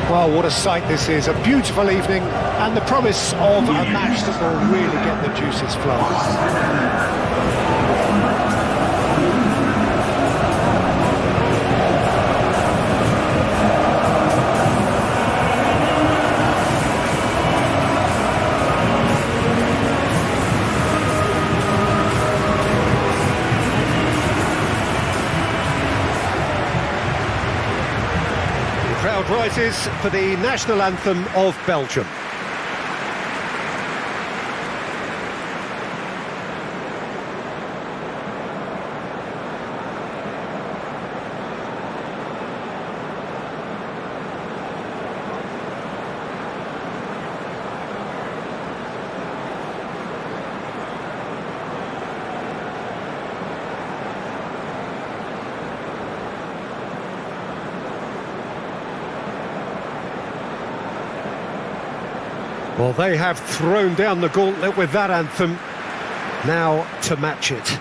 Well, what a sight this is. A beautiful evening and the promise of a match that will really get the juices flowing. Crowd rises for the national anthem of Belgium. Well, they have thrown down the gauntlet with that anthem. Now to match it.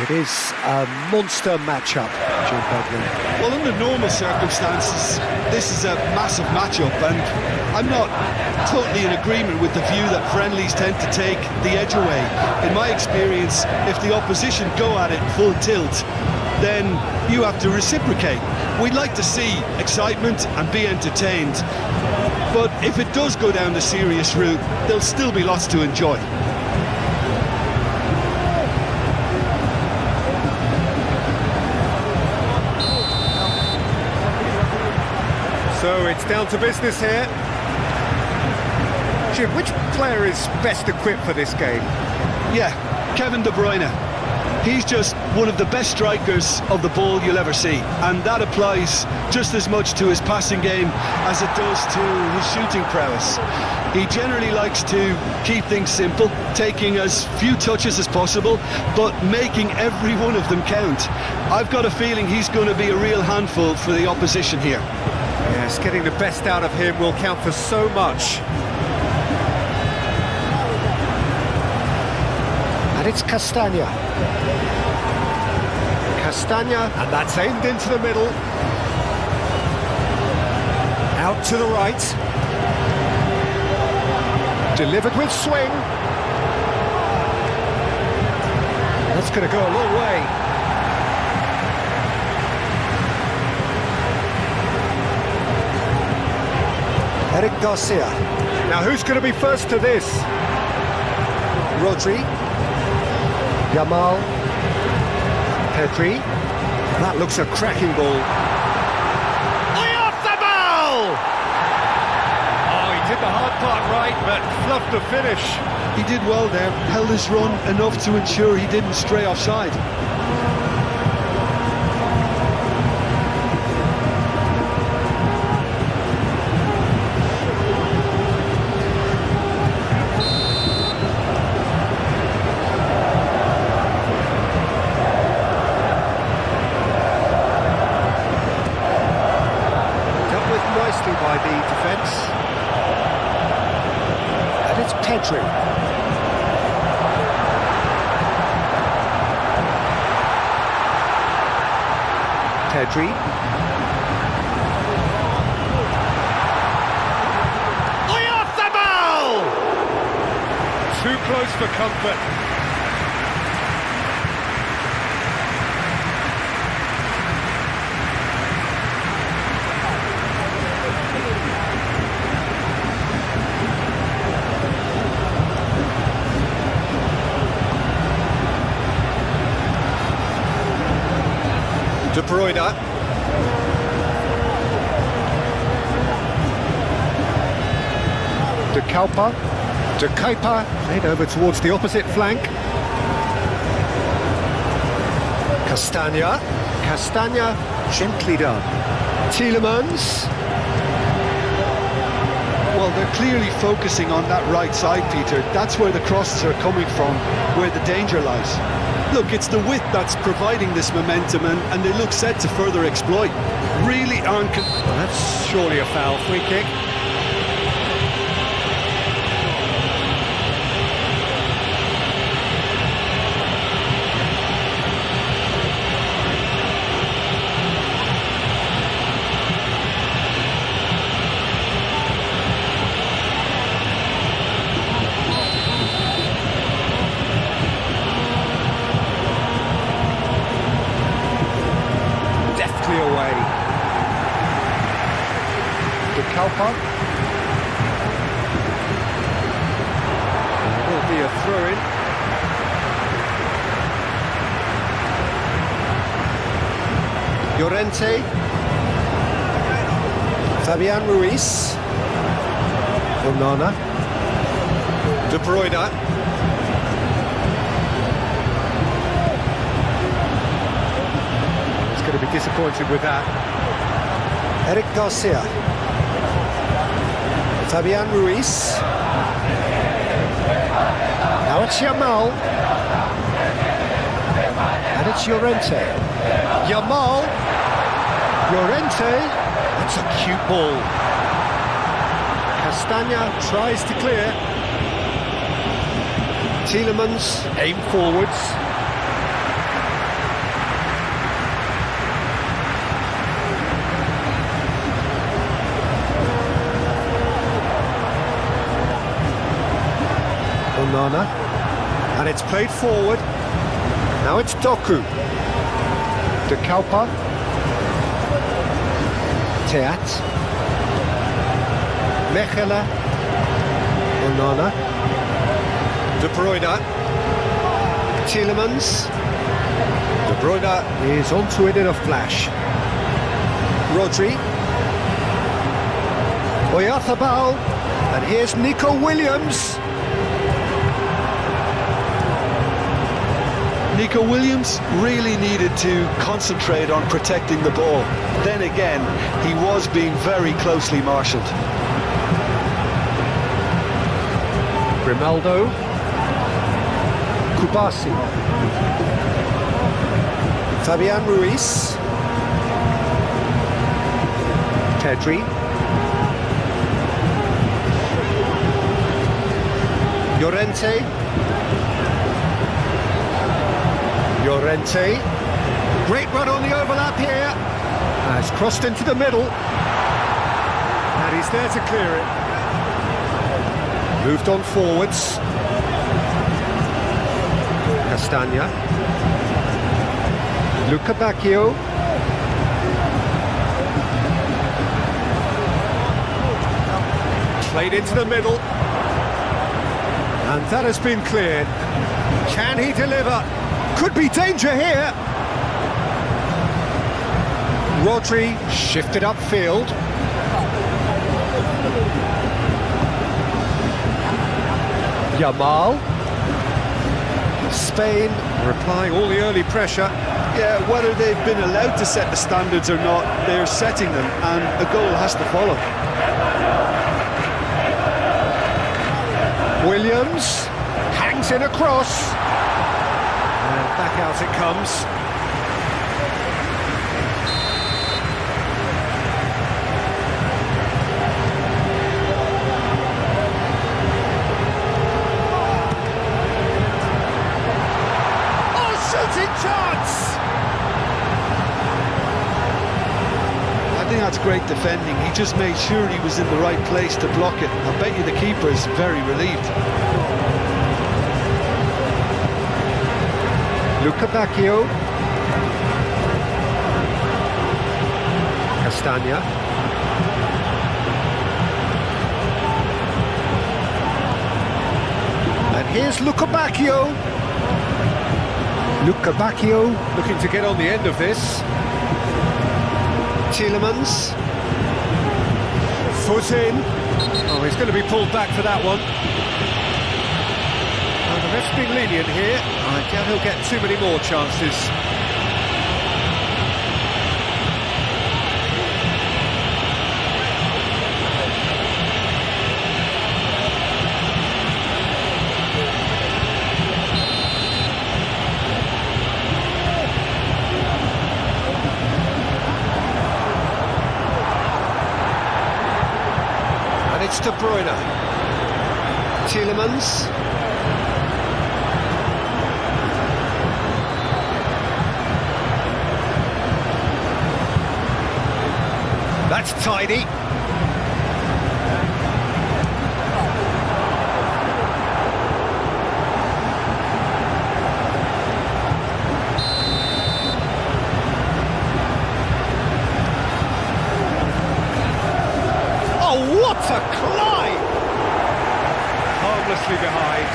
It is a monster matchup, Jim Bedley. Well, under normal circumstances, this is a massive matchup, and I'm not totally in agreement with the view that friendlies tend to take the edge away. In my experience, if the opposition go at it full tilt, then you have to reciprocate. We'd like to see excitement and be entertained, but if it does go down the serious route, there'll still be lots to enjoy. So it's down to business here. Jim, which player is best equipped for this game? Yeah, Kevin De Bruyne. He's just one of the best strikers of the ball you'll ever see, and that applies just as much to his passing game as it does to his shooting prowess. He generally likes to keep things simple, taking as few touches as possible, but making every one of them count. I've got a feeling he's going to be a real handful for the opposition here. Yes, getting the best out of him will count for so much. And it's Castagna. Castagna, and that's aimed into the middle. Out to the right. Delivered with swing. That's going to go a long way. Eric Garcia. Now who's going to be first to this? Rodri. Yamal. Pedri. That looks a cracking ball. Off the ball! Oh, he did the hard part right, but fluffed the finish. He did well there, held his run enough to ensure he didn't stray offside. By the defence, and it's Pedri. Pedri. Off the ball! Too close for comfort. De Bruyne. De Kalpa De Kuiper, played over towards the opposite flank. Castagna, gently done. Tielemans. Well, they're clearly focusing on that right side, Peter. That's where the crosses are coming from, where the danger lies. Look, it's the width that's providing this momentum, and they look set to further exploit. Really aren't... Well, that's surely a foul. Free kick. Away. De Kuiper. There will be a throw-in. Llorente. Fabian Ruiz. Onana. De Bruyne. Going to be disappointed with that. Eric Garcia. Fabian Ruiz. Now it's Yamal. And it's Llorente. Yamal. Llorente. That's a cute ball. Castagna tries to clear. Tielemans aim forwards. Onana, and it's played forward. Now it's Doku. De Kuiper. Teat. Mechelen. Onana. De Bruyne. Tielemans. De Bruyne is onto it in a flash. Rodri. Oyarzabal. And here's Nico Williams. Nico Williams really needed to concentrate on protecting the ball. Then again, he was being very closely marshalled. Grimaldo. Kubasi. Fabian Ruiz. Pedri. Llorente. Llorente, great run on the overlap here, has crossed into the middle, and he's there to clear it. Moved on forwards. Castagna. Luca Bacchio. Played into the middle, and that has been cleared. Can he deliver? Could be danger here. Rodri shifted upfield. Yamal. Spain replying all the early pressure. Yeah, whether they've been allowed to set the standards or not, they're setting them, and a goal has to follow. Williams hangs in a cross. And back out it comes. Oh, shooting chance! I think that's great defending. He just made sure he was in the right place to block it. I bet you the keeper is very relieved. Luca Bacchio. Castagna. And here's Luca Bacchio. Luca Bacchio looking to get on the end of this. Tielemans. Foot in. Oh, he's going to be pulled back for that one. ref's been lenient here. I doubt he'll get too many more chances. And it's De Bruyne. Tielemans. That's tidy. Oh, what a climb! Harmlessly behind.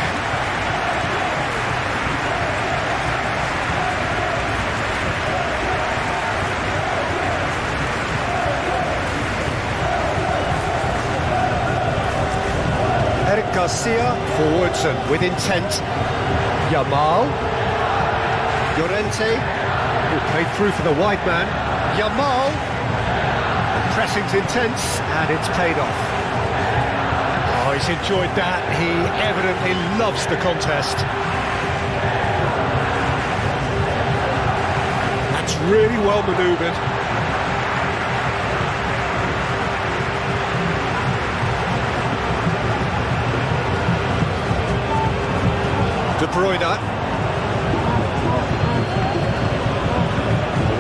Garcia forwards and with intent. Yamal. Llorente, who played through for the wide man. Yamal. The pressing's intense and it's paid off. Oh, he's enjoyed that. He evidently loves the contest. That's really well manoeuvred. De Bruyne.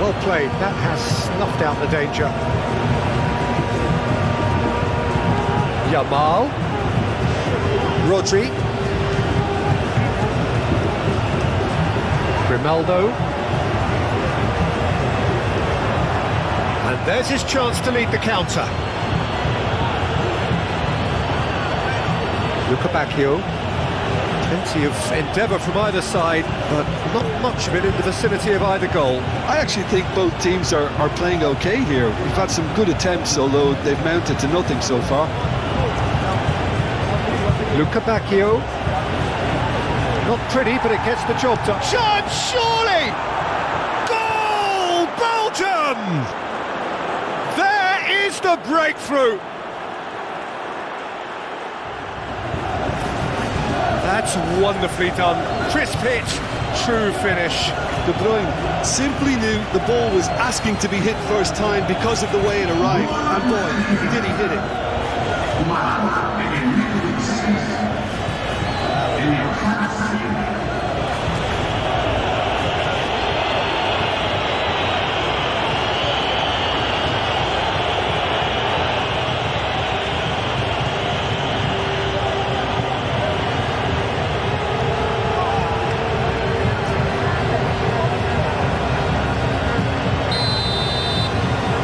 Well played, that has snuffed out the danger. Yamal. Rodri. Grimaldo. And there's his chance to lead the counter. Bacchio. Plenty of endeavour from either side, but not much of it in the vicinity of either goal. I actually think both teams are playing okay here. We've had some good attempts, although they've mounted to nothing so far. Bacchio. Not pretty, but it gets the job done. Chance, surely! Goal! Belgium! There is the breakthrough! That's wonderfully done. Crisp hit, true finish. De Bruyne simply knew the ball was asking to be hit first time because of the way it arrived. And boy, did he hit it.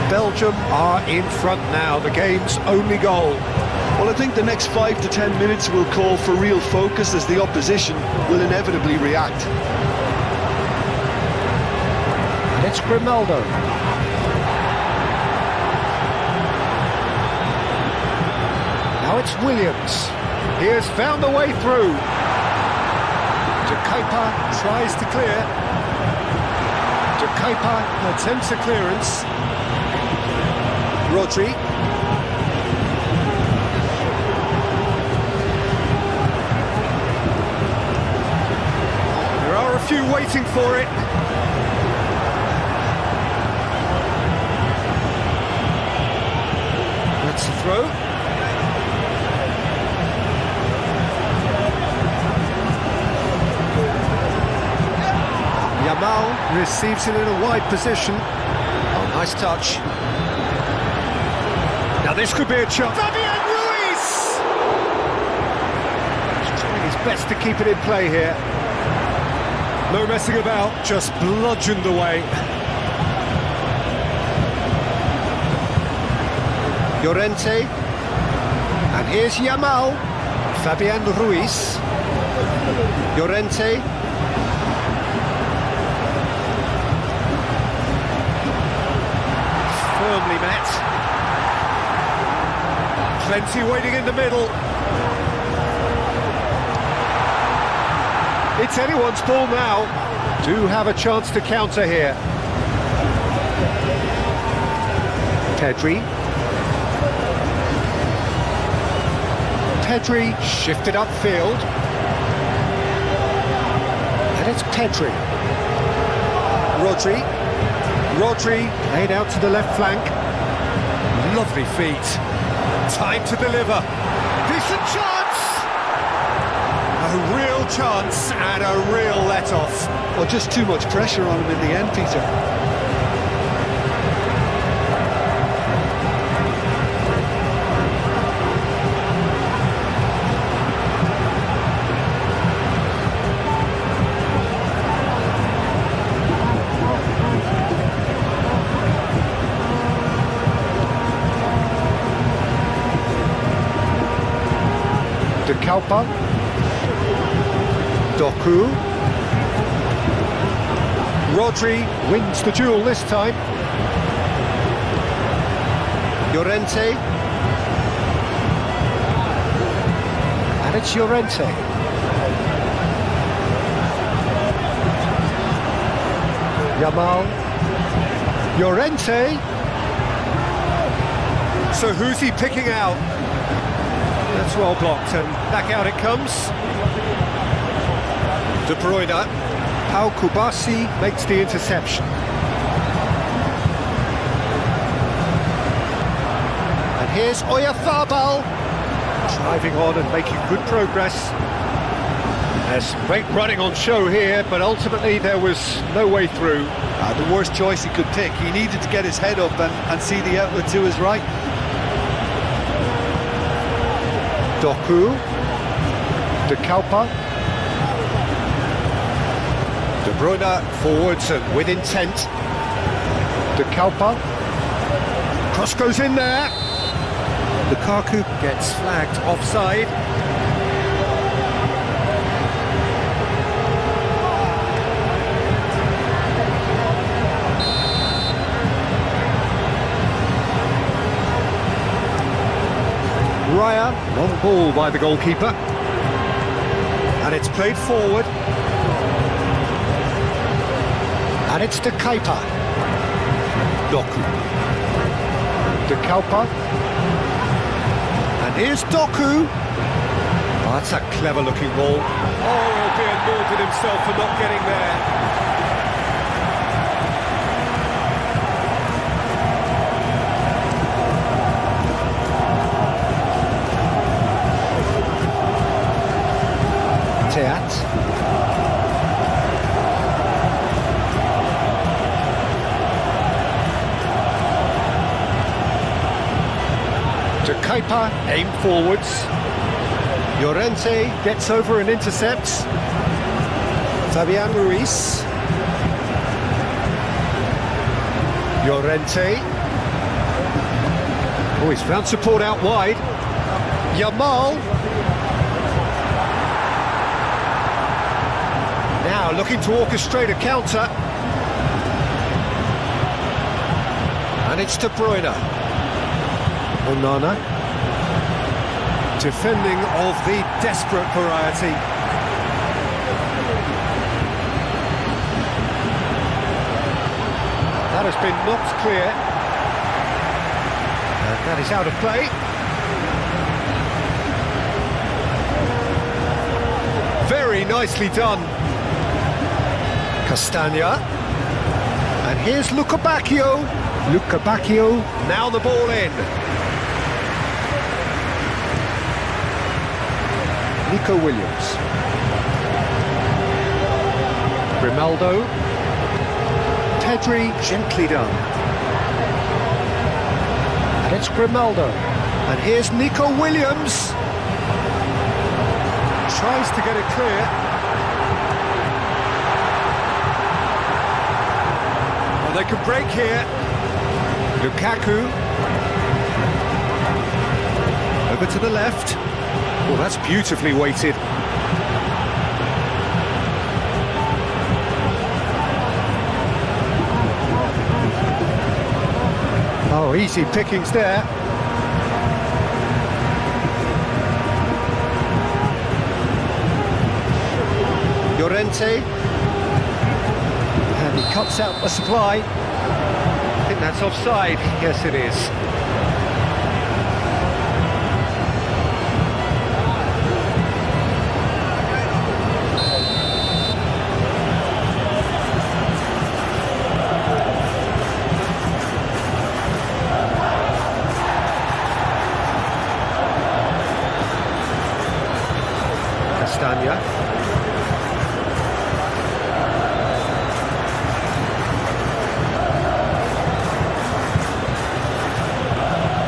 Belgium are in front now, the game's only goal. Well, I think the next 5 to 10 minutes will call for real focus as the opposition will inevitably react. And it's Grimaldo. Now it's Williams. He has found a way through. Jacopa tries to clear. Jacopa attempts a clearance. Rodri. There are a few waiting for it. That's the throw. Yamal receives it in a wide position. Oh, nice touch. Now this could be a chance. Fabian Ruiz! He's trying his best to keep it in play here. No messing about, just bludgeoned away. Llorente. And here's Yamal. Fabian Ruiz. Llorente. Firmly met. Plenty waiting in the middle. It's anyone's ball now. Do have a chance to counter here. Pedri. Pedri shifted upfield. And it's Pedri. Rodri laid out to the left flank. Lovely feet. Time to deliver. Decent chance! A real chance and a real let-off. Well, just too much pressure on him in the end, Peter. De Kalpa, Doku, Rodri wins the duel this time. Llorente, and it's Llorente. Yamal, Llorente. So who's he picking out? That's well blocked, and back out it comes. De Bruyne. Pau Kubasi makes the interception. And here's Oyarzabal, driving on and making good progress. There's great running on show here, but ultimately there was no way through. The worst choice he could pick. He needed to get his head up and see the outlet to his right. Doku, De Kalpa, De Bruyne forwards and with intent. De Kalpa, cross goes in there. Lukaku gets flagged offside. Raya, long ball by the goalkeeper. And it's played forward. And it's De Kalpa. Doku. De Kalpa. And here's Doku. Oh, that's a clever looking ball. Oh, he'll be annoyed at himself for not getting there. De Kalpa aim forwards. Llorente gets over and intercepts. Fabian Ruiz. Llorente. Oh, he's found support out wide. Yamal. Now looking to orchestrate a counter. And it's De Bruyne. Onana. Defending of the desperate variety. That has been knocked clear. And that is out of play. Very nicely done. Castagna. And here's Lukebakio. Now the ball in. Nico Williams. Grimaldo. Pedri, gently done. And it's Grimaldo. And here's Nico Williams. Tries to get it clear. Well, they could break here. Lukaku. Over to the left. Well, that's beautifully weighted. Oh, easy pickings there. Llorente. And he cuts out the supply. I think that's offside. Yes, it is. Castagna.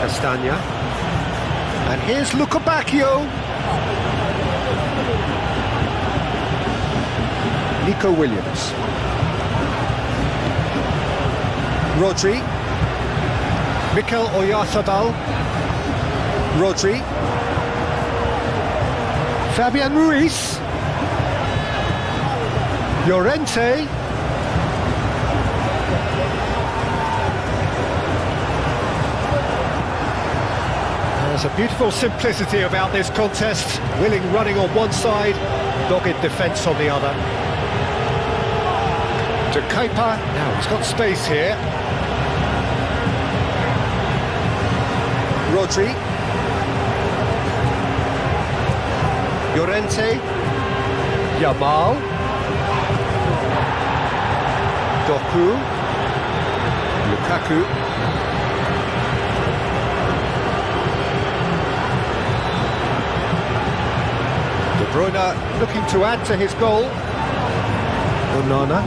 Castagna. And here's Lukebakio. Nico Williams. Rodri. Mikel Oyarzabal. Rodri. Fabian Ruiz. Llorente. There's a beautiful simplicity about this contest. Willing running on one side, dogged defence on the other. To Kepa. Now he's got space here. Rodri. Llorente. Yamal. Doku. Lukaku. De Bruyne looking to add to his goal. Onana.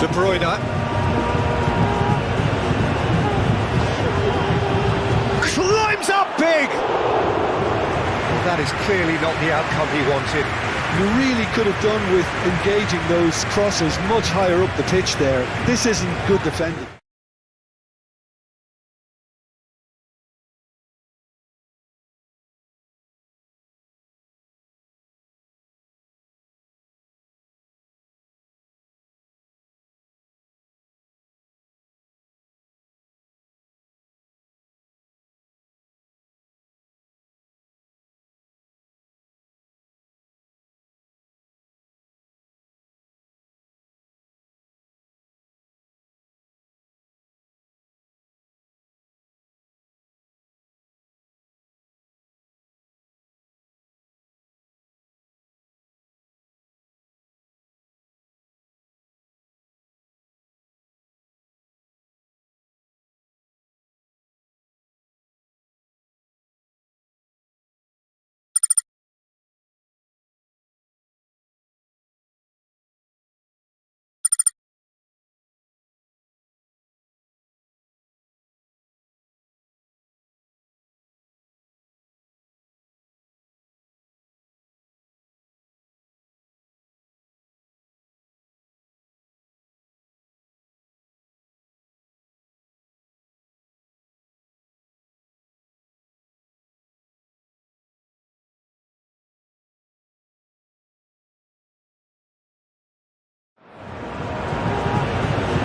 De Bruyne. Climbs up big! That is clearly not the outcome he wanted. You really could have done with engaging those crosses much higher up the pitch there. This isn't good defending.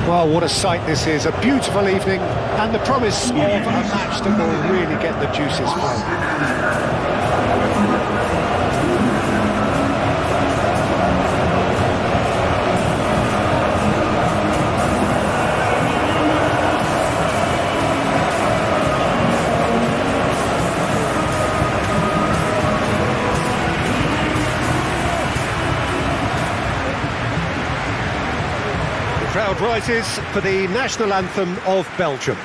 Well, what a sight this is. A beautiful evening and the promise of a match that will really get the juices flowing. Crowd rises for the national anthem of Belgium.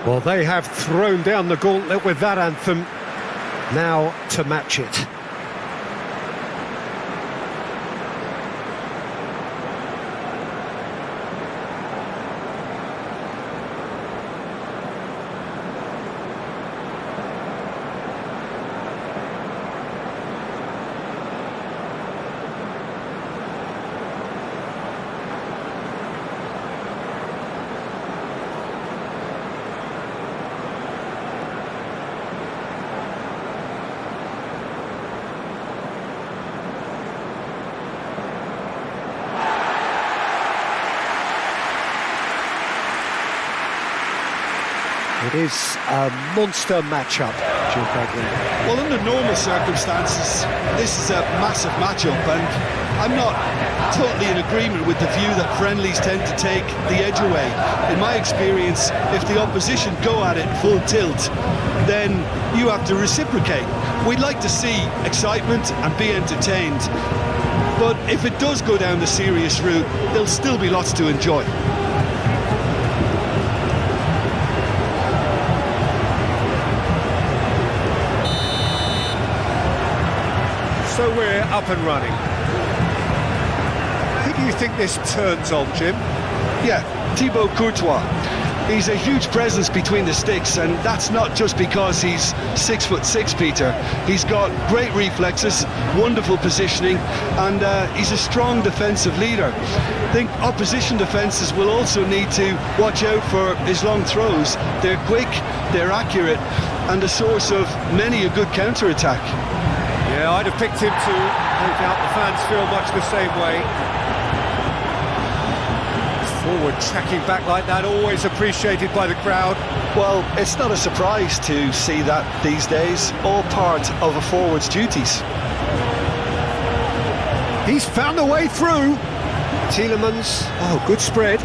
Well, they have thrown down the gauntlet with that anthem. Now to match it. It is a monster matchup, Jim Begley. Well, under normal circumstances, this is a massive matchup, and I'm not totally in agreement with the view that friendlies tend to take the edge away. In my experience, if the opposition go at it full tilt, then you have to reciprocate. We'd like to see excitement and be entertained, but if it does go down the serious route, there'll still be lots to enjoy. So we're up and running. Who do you think this turns on, Jim? Yeah, Thibaut Courtois. He's a huge presence between the sticks, and that's not just because he's 6'6", Peter. He's got great reflexes, wonderful positioning, and he's a strong defensive leader. I think opposition defences will also need to watch out for his long throws. They're quick, they're accurate, and a source of many a good counter-attack. Yeah, I'd have picked him too. No doubt the fans feel much the same way. Forward tracking back like that, always appreciated by the crowd. Well, it's not a surprise to see that these days, all part of a forward's duties. He's found a way through. Tielemans, oh, good spread.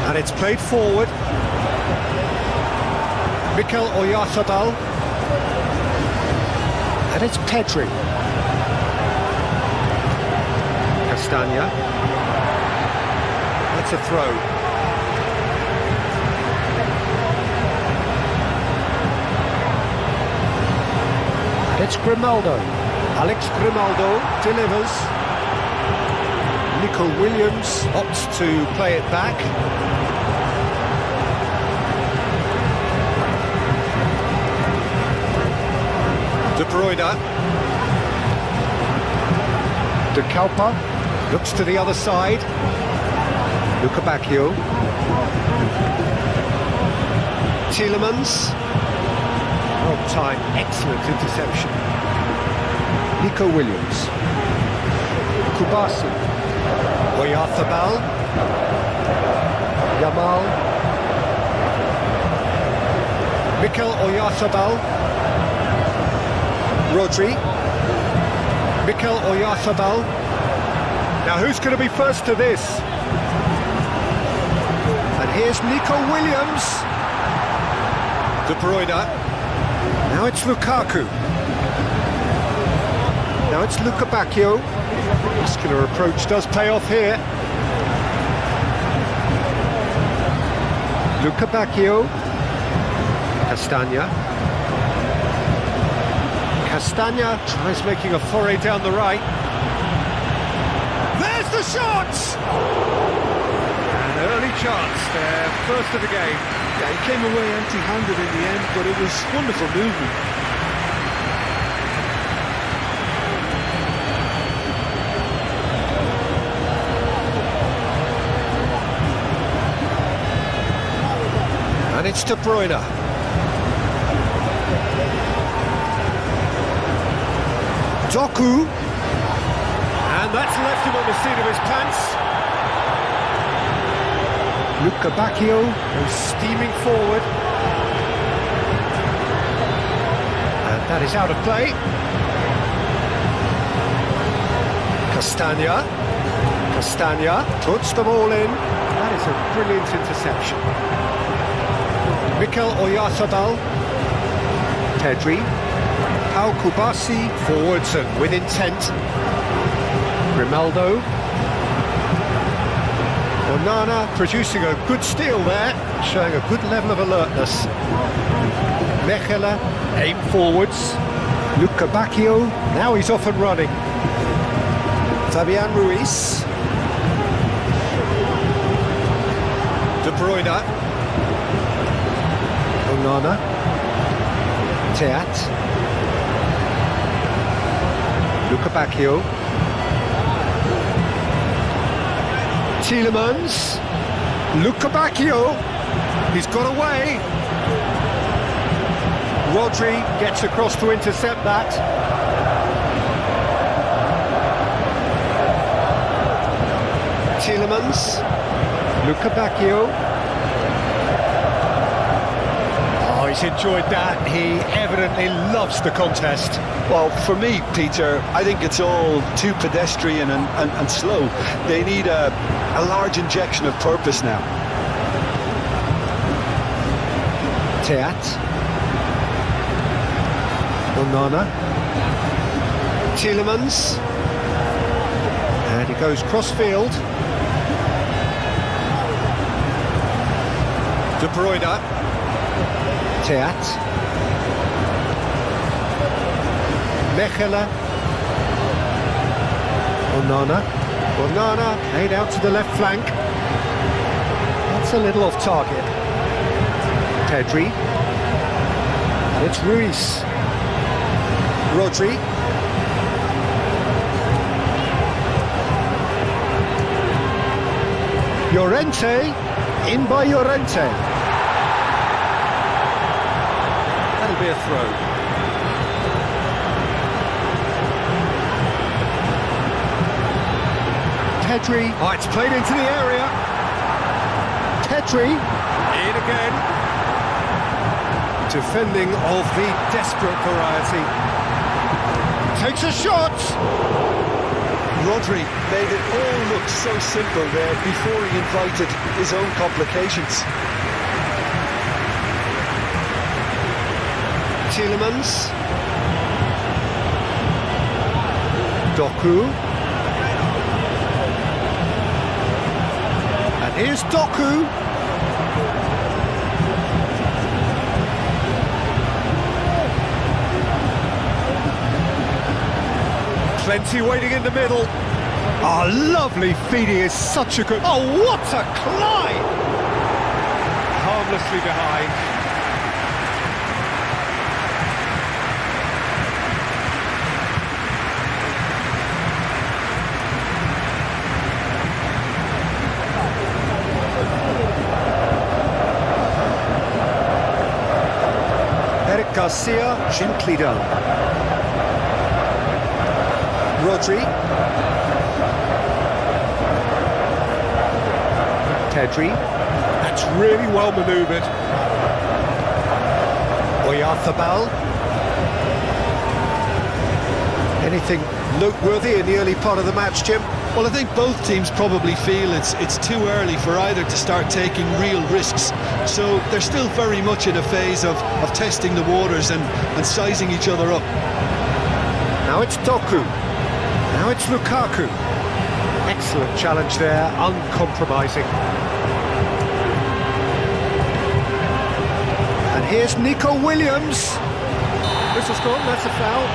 And it's played forward. Mikel Oyarzabal. And it's Pedri. Castagna. That's a throw. And it's Grimaldo. Alex Grimaldo delivers. Nico Williams opts to play it back. De Bruyne. De Kalpa looks to the other side. Luca Bacchio. Tielemans. Well timed, excellent interception. Nico Williams. Kubasi. Oyarzabal. Yamal. Mikel Oyarzabal. Rodri. Mikel Oyarzabal. Now who's going to be first to this? And here's Nico Williams. De Bruyne. Now it's Lukaku. Now it's Luca Bacchio. Muscular approach does pay off here. Luca Bacchio. Castagna. Castagna tries making a foray down the right. There's the shot! An early chance there, first of the game. Yeah, he came away empty-handed in the end, but it was wonderful movement. And it's De Bruyne. Doku, and that's left him on the seat of his pants. Luca Bacchio goes steaming forward, and that is out of play. Castagna puts the ball in. That is a brilliant interception. Mikel Oyarzabal. Pedri. Pau Kubasi forwards and with intent. Grimaldo. Onana producing a good steal there, showing a good level of alertness. Mechela aim forwards. Luca Bacchio, now he's off and running. Fabian Ruiz. De Bruyne. Onana. Teat. Luca Bacchio. Tielemans. Luca Bacchio. He's got away. Rodri gets across to intercept that. Tielemans. Luca Bacchio. he's enjoyed that. He evidently loves the contest. Well, for me, Peter, I think it's all too pedestrian and slow. They need a large injection of purpose now. Teat. Onana. Tielemans. And he goes cross-field. De Bruyne. Teat. Mechelen. Onana. Onana laid out to the left flank. That's a little off target. Pedri. And it's Ruiz. Rodri. Llorente. In by Llorente. That'll be a throw. Pedri. Oh, it's played into the area. Pedri. In again. Defending of the desperate variety. Takes a shot. Rodri made it all look so simple there before he invited his own complications. Tielemans. Doku. And here's Doku. Plenty waiting in the middle. Oh, lovely feeding is such a good... Oh, what a climb! Harmlessly behind. Eric Garcia, gently done. Rodri. Pedri. That's really well manoeuvred. Oyarzabal. Anything noteworthy in the early part of the match, Jim? Well, I think both teams probably feel it's too early for either to start taking real risks. So they're still very much in a phase of testing the waters and sizing each other up. Now it's Doku. Now it's Lukaku. Excellent challenge there, uncompromising. And here's Nico Williams. This has gone, that's a foul.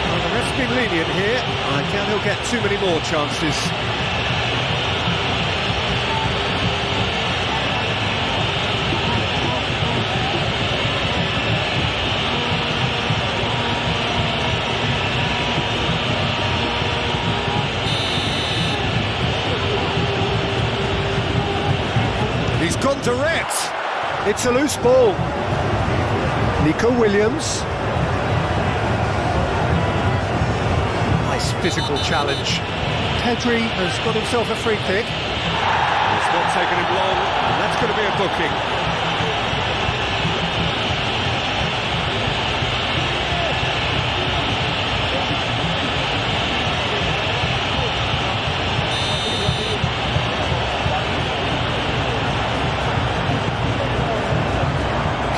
Well, the ref's been lenient here. I doubt he'll get too many more chances. He's gone direct. It's a loose ball. Nico Williams. Nice physical challenge. Pedri has got himself a free kick. It's not taken him long, and that's going to be a booking.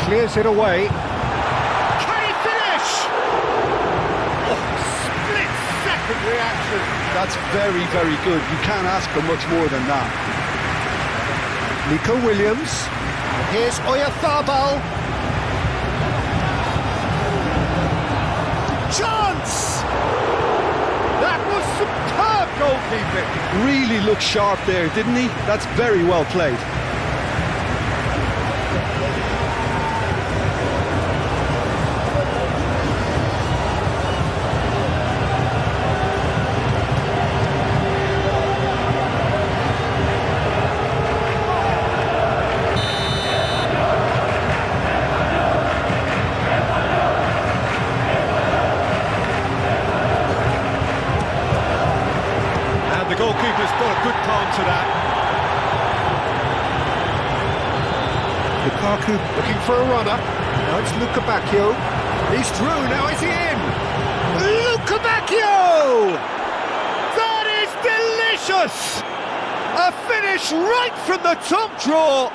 Clears it away. Can he finish? Oh, split-second reaction. That's very, very good. You can't ask for much more than that. Nico Williams. Here's Oyarzabal. Chance! That was superb goalkeeping. Really looked sharp there, didn't he? That's very well played. The goalkeeper's got a good palm to that. Lukaku looking for a runner. Now it's Lukabakio. He's through, now is he in? Lukabakio! That is delicious! A finish right from the top drawer!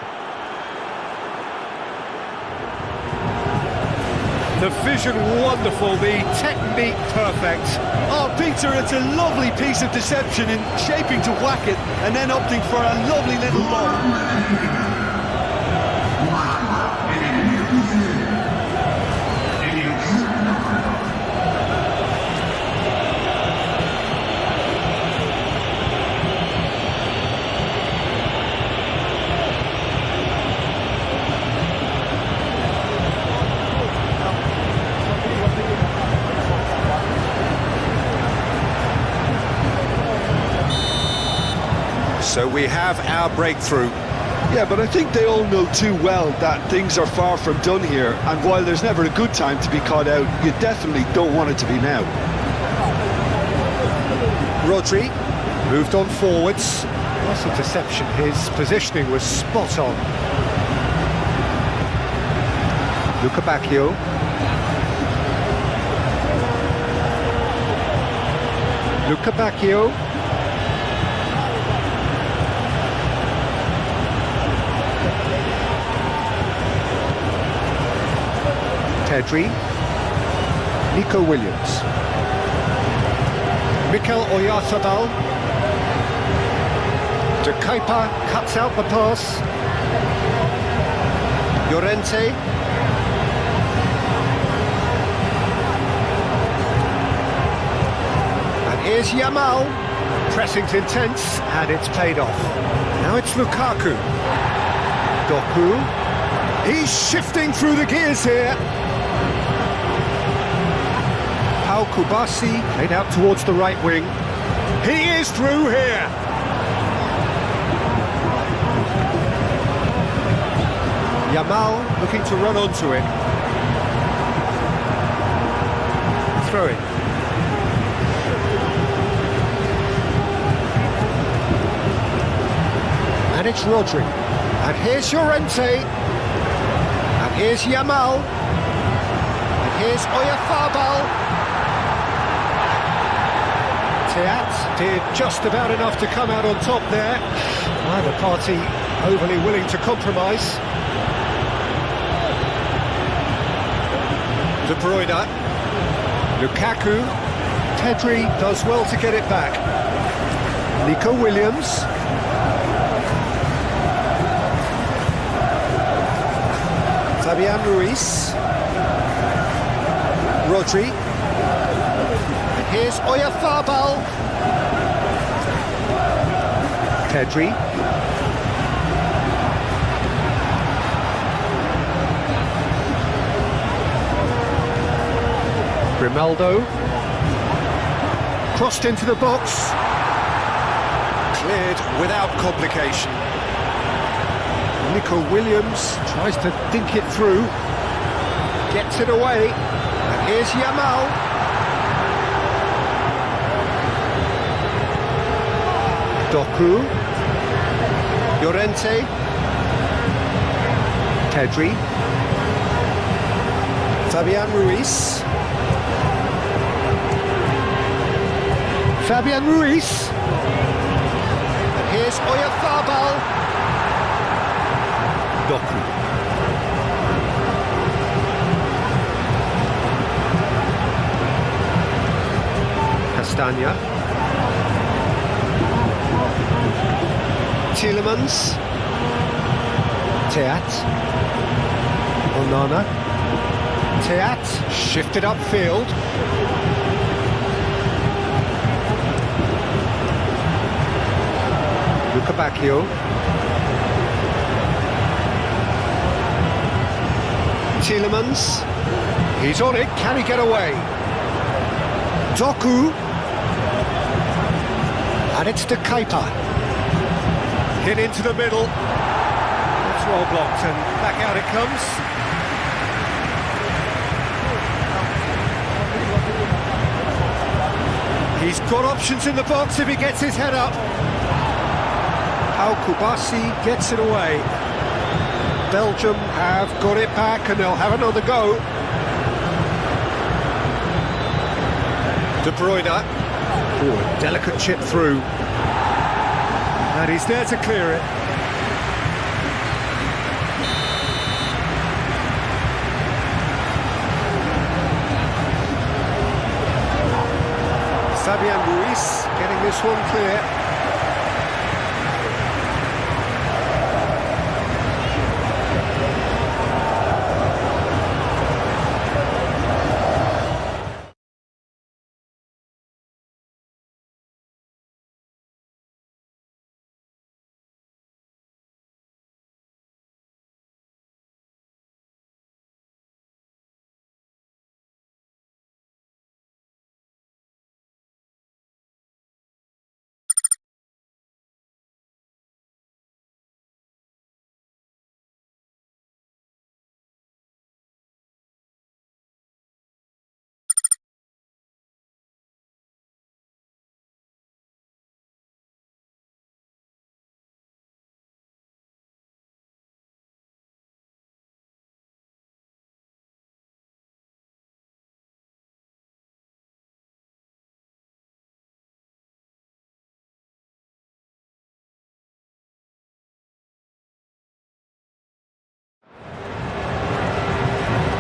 The vision wonderful, the technique perfect. Oh, Peter, it's a lovely piece of deception in shaping to whack it and then opting for a lovely little ball. So we have our breakthrough. Yeah, but I think they all know too well that things are far from done here, and while there's never a good time to be caught out, you definitely don't want it to be now. Rodri moved on forwards. Lots of deception, his positioning was spot on. Lukabakio. Lukabakio. Pedri, Nico Williams, Mikel Oyarzabal, De Kuyper cuts out the pass, Llorente, and here's Yamal, pressing's intense and it's paid off. Now it's Lukaku, Doku, he's shifting through the gears here. Kubasi played out towards the right wing. He is through here. Yamal looking to run onto it. Throw it. And it's Rodri. And here's Llorente. And here's Yamal. And here's Oyarzabal. Did just about enough to come out on top there. Neither party overly willing to compromise. De Bruyne, Lukaku, Pedri does well to get it back. Nico Williams. Fabian Ruiz. Rodri. Here's Oyarzabal. Pedri. Grimaldo. Crossed into the box. Cleared without complication. Nico Williams tries to think it through. Gets it away. And here's Yamal. Doku, Llorente, Pedri, Fabian Ruiz, and here's Oyarzabal, Doku. Castagna. Tielemans, Teat, Onana, Teat, shifted upfield. Lukabakio. Tielemans, he's on it, can he get away? Doku, and it's De Kuyper. Hit into the middle. It's well blocked and back out it comes. He's got options in the box if he gets his head up. Kubasi gets it away. Belgium have got it back and they'll have another go. De Bruyne. Oh, a delicate chip through. And he's there to clear it. Fabian Ruiz getting this one clear.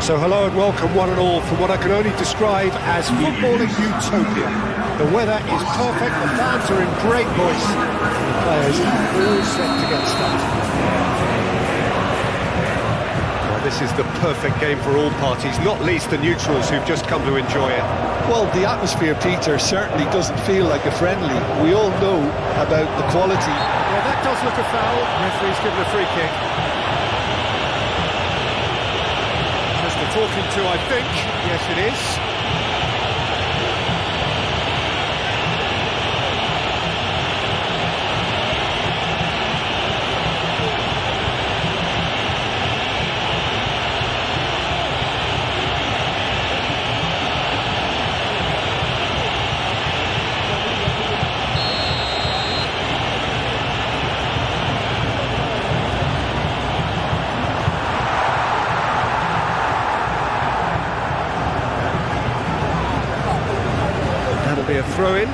So hello and welcome one and all from what I can only describe as footballing utopia. The weather is perfect, the fans are in great voice, the players are all set to get started. Well, this is the perfect game for all parties, not least the neutrals who've just come to enjoy it. Well, the atmosphere, Peter, certainly doesn't feel like a friendly. We all know about the quality. Well, that does look a foul. Referee's given a free kick. Talking to, I think. Yes, it is. Be a throw-in.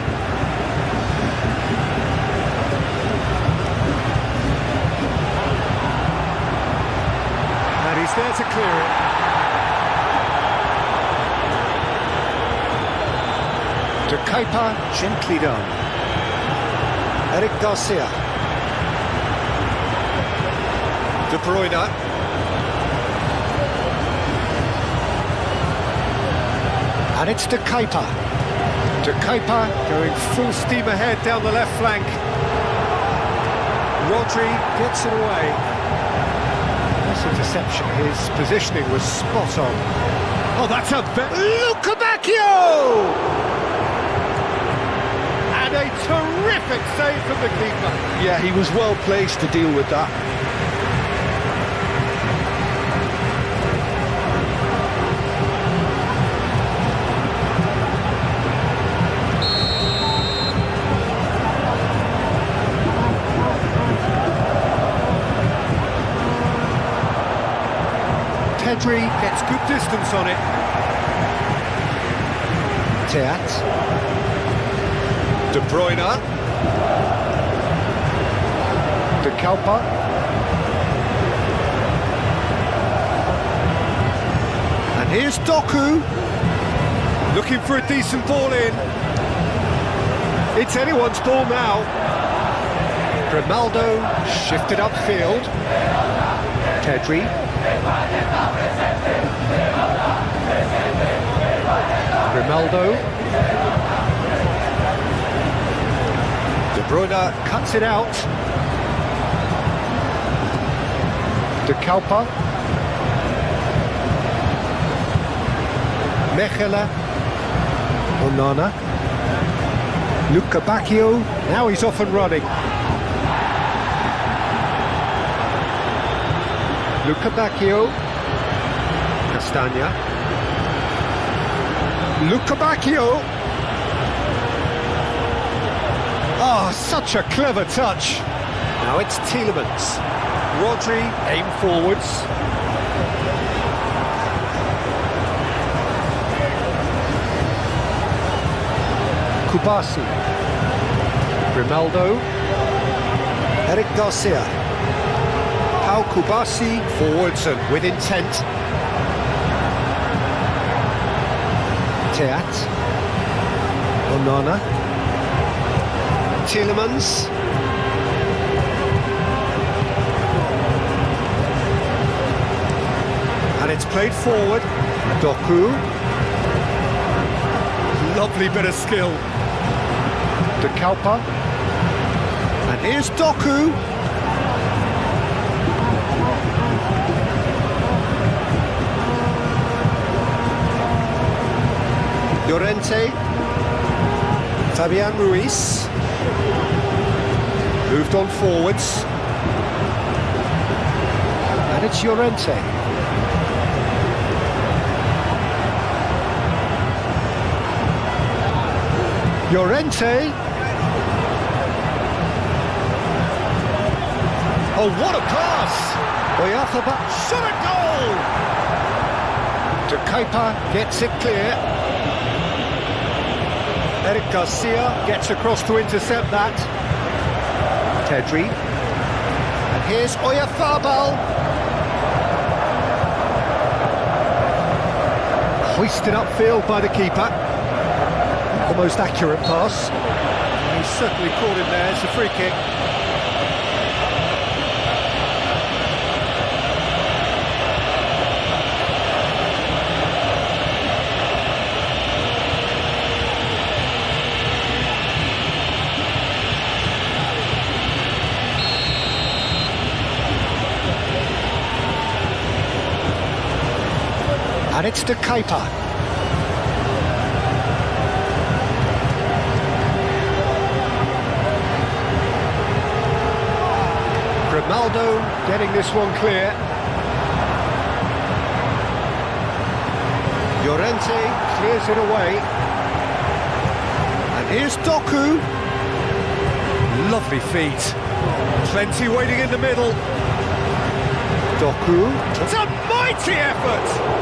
And he's there to clear it. De Kuiper, gently done. Eric Garcia. De Bruyne. And it's De Kuiper. De Kuiper going full steam ahead down the left flank. Rodri gets it away. Nice interception. His positioning was spot on. Oh, that's a Luka Bacchio! And a terrific save from the keeper. Yeah, he was well placed to deal with that. Pedri gets good distance on it. Teat. De Bruyne. De Kuiper. And here's Doku. Looking for a decent ball in. It's anyone's ball now. Grimaldo shifted upfield. Pedri. Grimaldo. De Bruyne cuts it out. De Kuiper. Mechelen. Onana. Luka Bacchio. Now he's off and running. Luka Bacchio. Castagna. Luka Bacchio. Oh, such a clever touch. Now it's Tielemans. Rodri, aim forwards. Kubasi. Grimaldo. Eric Garcia. Pau Kubasi, forwards and with intent. Teat. Onana. Tielemans. And it's played forward. Doku. Lovely bit of skill. De Kalpa. And here's Doku. Llorente. Fabian Ruiz. Moved on forwards. And it's Llorente. Llorente. Oh, what a pass! Oyarzabal, shot a goal! De Kuiper gets it clear. Eric Garcia gets across to intercept that. Pedri. And here's Oyarzabal. Hoisted upfield by the keeper. Almost accurate pass. He certainly caught him there. It's a free kick. And it's De Kuiper. Grimaldo getting this one clear. Llorente clears it away. And here's Doku. Lovely feet. Plenty waiting in the middle. Doku. It's a mighty effort!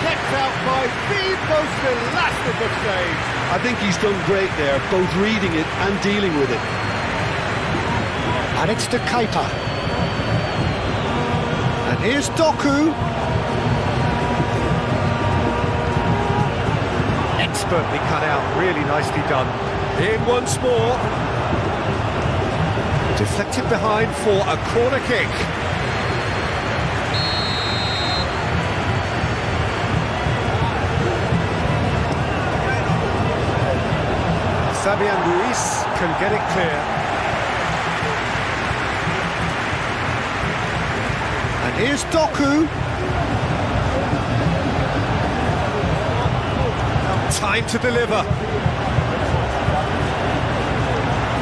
Kept out by the most elastic of saves. I think he's done great there, both reading it and dealing with it. And it's De Kuiper. And here's Doku. Expertly cut out, really nicely done. In once more. Deflected behind for a corner kick. Fabian Ruiz can get it clear. And here's Doku. Time to deliver.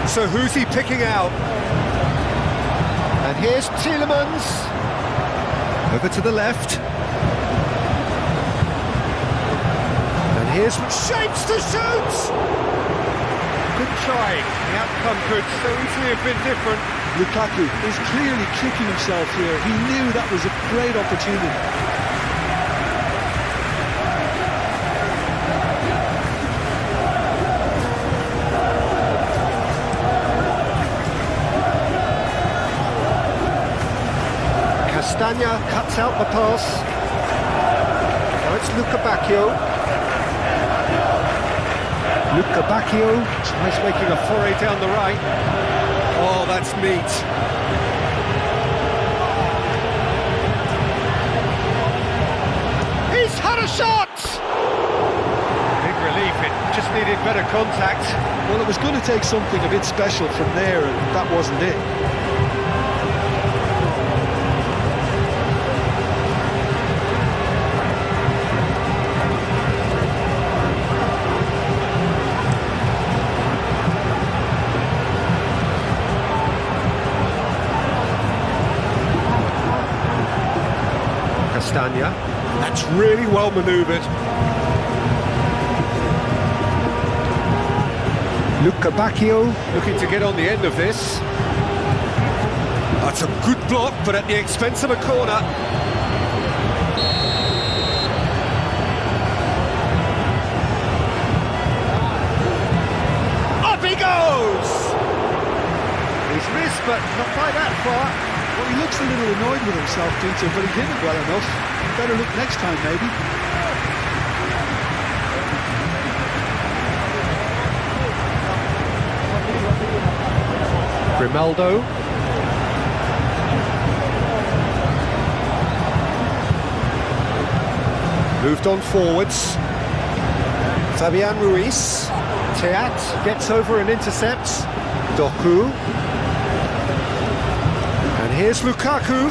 So who's he picking out? And here's Tielemans. Over to the left. And here's shapes to shoot! Good try. The outcome could so easily have been different. Lukaku is clearly kicking himself here. He knew that was a great opportunity. Castagna cuts out the pass. Now it's Luca Bacchio. Luca Bacchio tries making a foray down the right. Oh, that's neat. He's had a shot! Big relief, it just needed better contact. Well, it was going to take something a bit special from there, and that wasn't it. Castagna. That's really well manoeuvred. Luca Bacchio looking to get on the end of this. That's a good block, but at the expense of a corner. Up he goes! He's missed, but not by that far. Well, he looks a little annoyed with himself, Peter, but he did it well enough. Better look next time, maybe. Grimaldo. Moved on forwards. Fabian Ruiz. Teat gets over and intercepts. Doku. And here's Lukaku.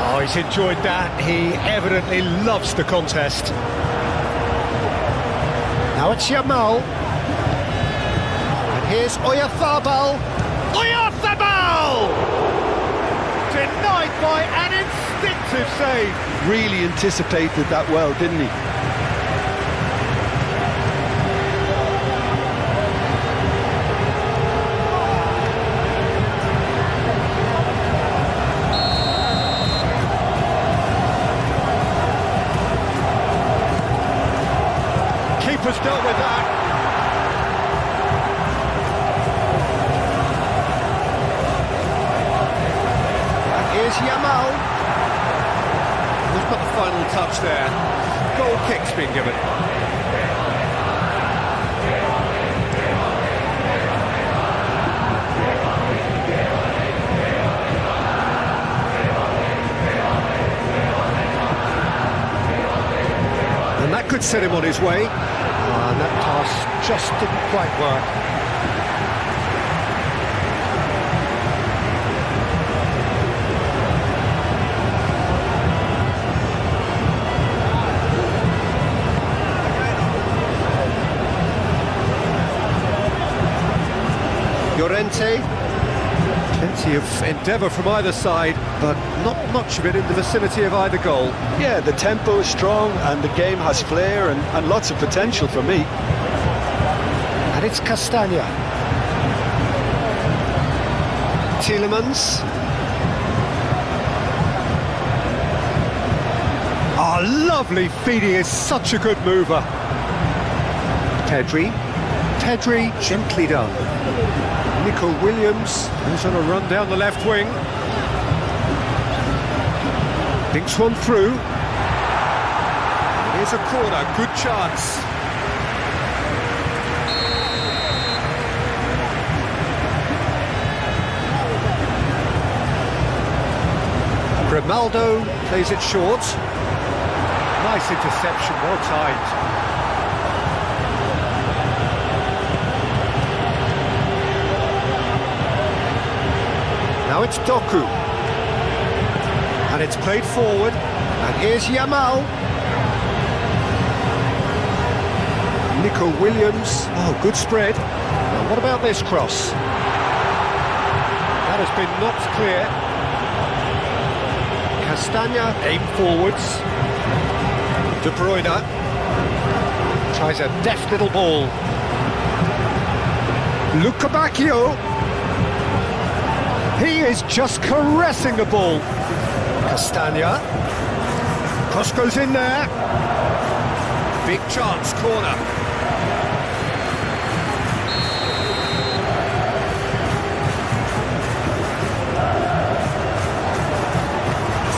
Oh, he's enjoyed that. He evidently loves the contest. Now it's Yamal. And here's Oyarzabal. Oyarzabal! Denied by an instinctive save. Really anticipated that well, didn't he? Keeper's dealt with that. And here's Yamal. Who's got the final touch there? Goal kick's been given. And that could set him on his way. And that pass just didn't quite work. Llorente, plenty of endeavour from either side, but not much of it in the vicinity of either goal. Yeah, the tempo is strong and the game has flair and lots of potential for me. And it's Castagna. Tielemans. Oh, lovely feed, he is such a good mover. Pedri gently done. Nico Williams, who's on a run down the left wing. Dinks one through. Here's a corner, good chance. Grimaldo plays it short. Nice interception, well timed. Now it's Doku. And it's played forward. And here's Yamal. Nico Williams. Oh, good spread. Now what about this cross? That has been knocked clear. Castagna aim forwards. De Bruyne tries a deft little ball. Lukabakio. He is just caressing the ball. Castagna. Cross goes in there. Big chance, corner.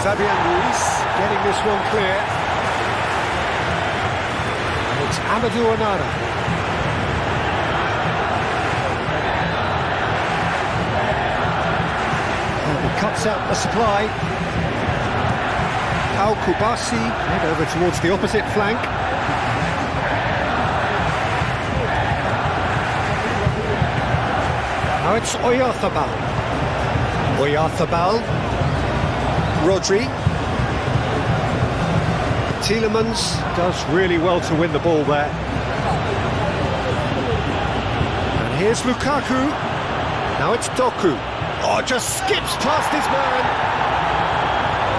Fabian Ruiz getting this one clear. And it's Amadou Onana. Cuts out the supply. Al Kubasi head over towards the opposite flank. Now it's Oyarzabal. Oyarzabal. Rodri. Tielemans does really well to win the ball there. And here's Lukaku. Now it's Doku. Oh, just skips past his man.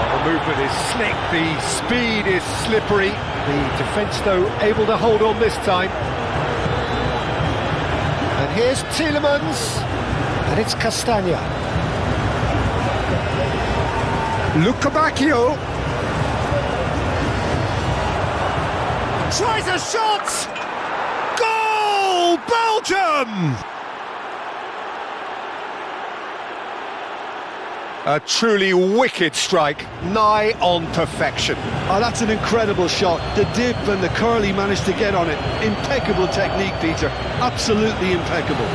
Oh, the movement is slick, the speed is slippery. The defence, though, able to hold on this time. And here's Tielemans. And it's Castagna. Lukebakio. Tries a shot! Goal! Belgium! A truly wicked strike, nigh on perfection. Oh, that's an incredible shot. The dip and the curl he managed to get on it. Impeccable technique, Peter. Absolutely impeccable.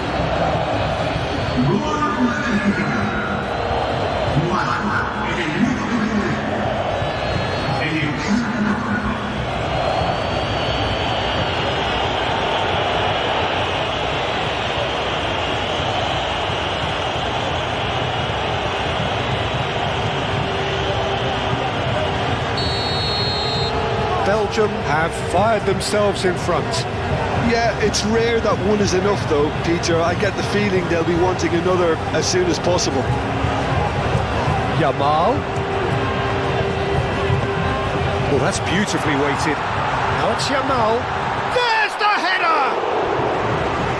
Belgium have fired themselves in front. Yeah, it's rare that one is enough though, Peter. I get the feeling they'll be wanting another as soon as possible. Yamal. Well, that's beautifully weighted. Now it's Yamal. There's the header!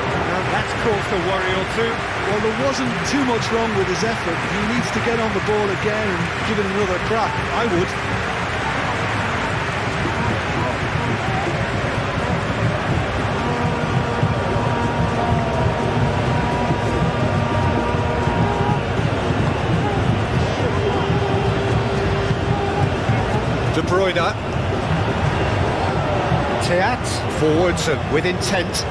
And that's caused a worry or two. Well, there wasn't too much wrong with his effort. He needs to get on the ball again and give it another crack. I would. De Bruyne. Teat forwards and with intent.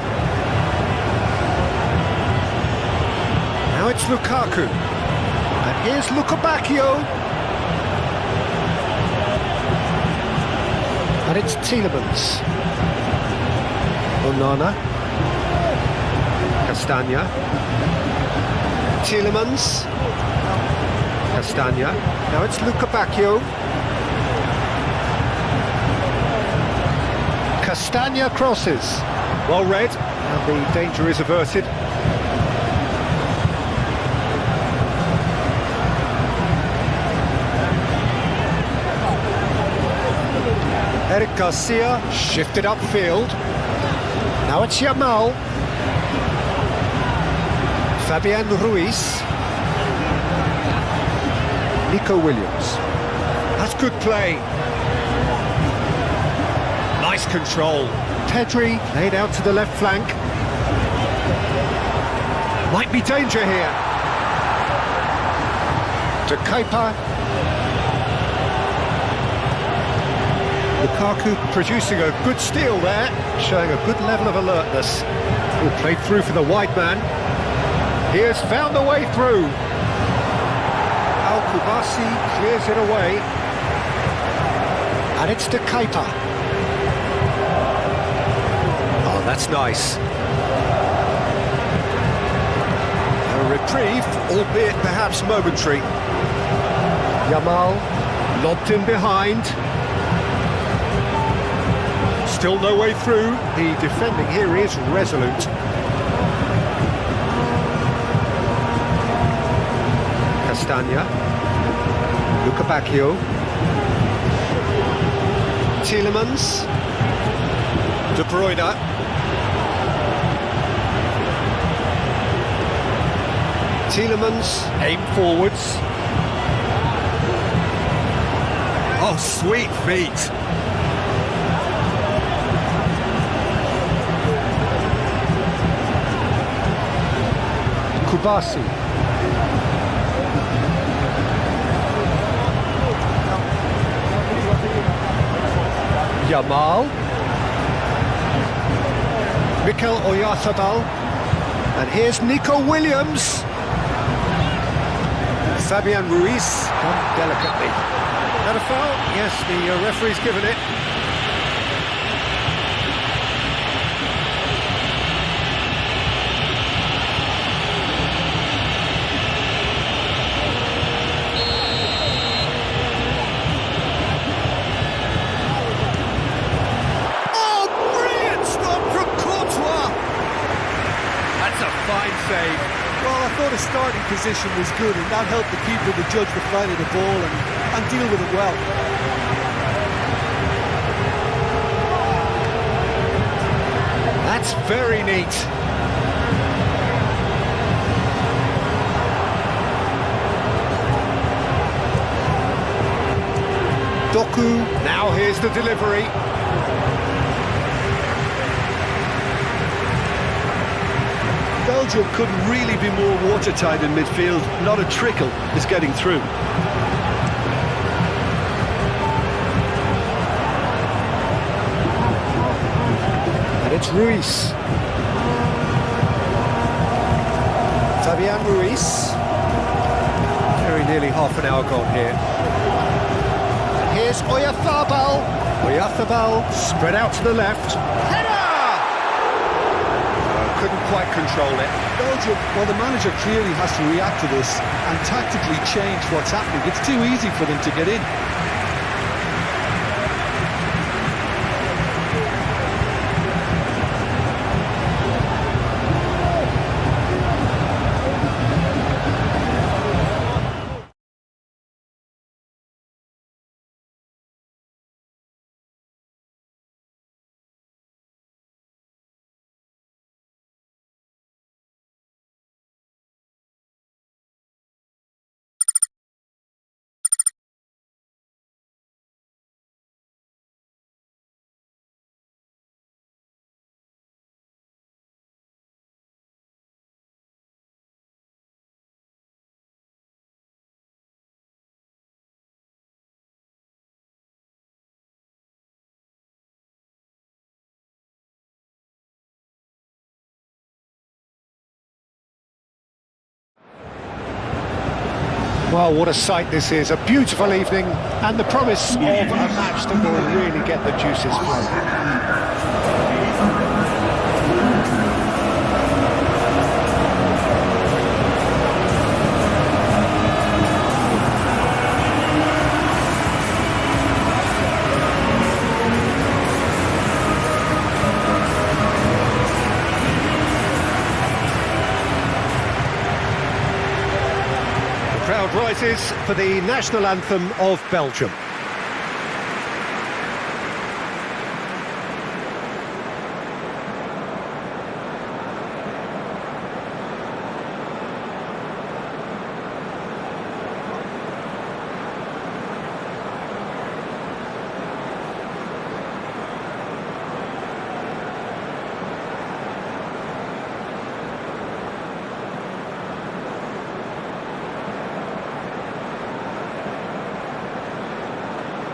Now it's Lukaku. And here's Lukebakio. And it's Tielemans. Onana. Castagna. Tielemans. Castagna. Now it's Lukebakio. Castagna crosses. Well read, and the danger is averted. Eric Garcia shifted upfield. Now it's Yamal. Fabian Ruiz. Nico Williams. That's good play. Nice control. Pedri laid out to the left flank. Might be danger here. To Kepa. Lukaku producing a good steal there, showing a good level of alertness. He played through for the wide man. He has found a way through. Al-Kubasi clears it away. And it's to Kepa. Oh, that's nice. A reprieve, albeit perhaps momentary. Yamal lobbed in behind. Still no way through. The defending here is resolute. Castagna. Lukebakio. Tielemans. De Bruyne. Tielemans, aim forwards. Oh, sweet feet. Kubasi. Yamal. Mikel Oyarzabal. And here's Nico Williams. Fabian Ruiz done delicately. Not a foul? Yes, the referee's given it. Oh, brilliant stop from Courtois! That's a fine save. Well, I thought his starting position was good, and that helped the keeper to judge the flight of the ball and deal with it well. That's very neat. Doku, now here's the delivery. Belgium couldn't really be more watertight in midfield. Not a trickle is getting through. And it's Ruiz. Fabian Ruiz. Very nearly half an hour gone here. And here's Oyarzabal. Oyarzabal spread out to the left. Header! Couldn't quite control it. Belgium, well, the manager clearly has to react to this and tactically change what's happening. It's too easy for them to get in. Well, what a sight this is. A beautiful evening and the promise of a match that will really get the juices flowing. Crowd rises for the national anthem of Belgium.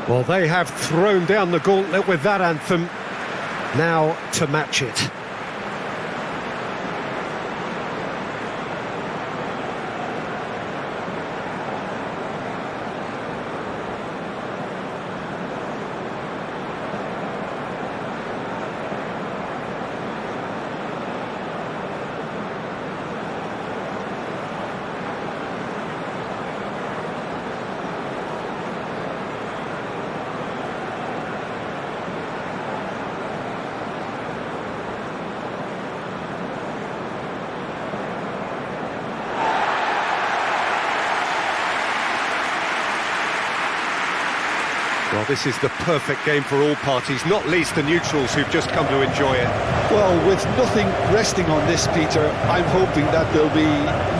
Well, they have thrown down the gauntlet with that anthem. Now to match it. Well, this is the perfect game for all parties, not least the neutrals who've just come to enjoy it. Well, with nothing resting on this, Peter, I'm hoping that there'll be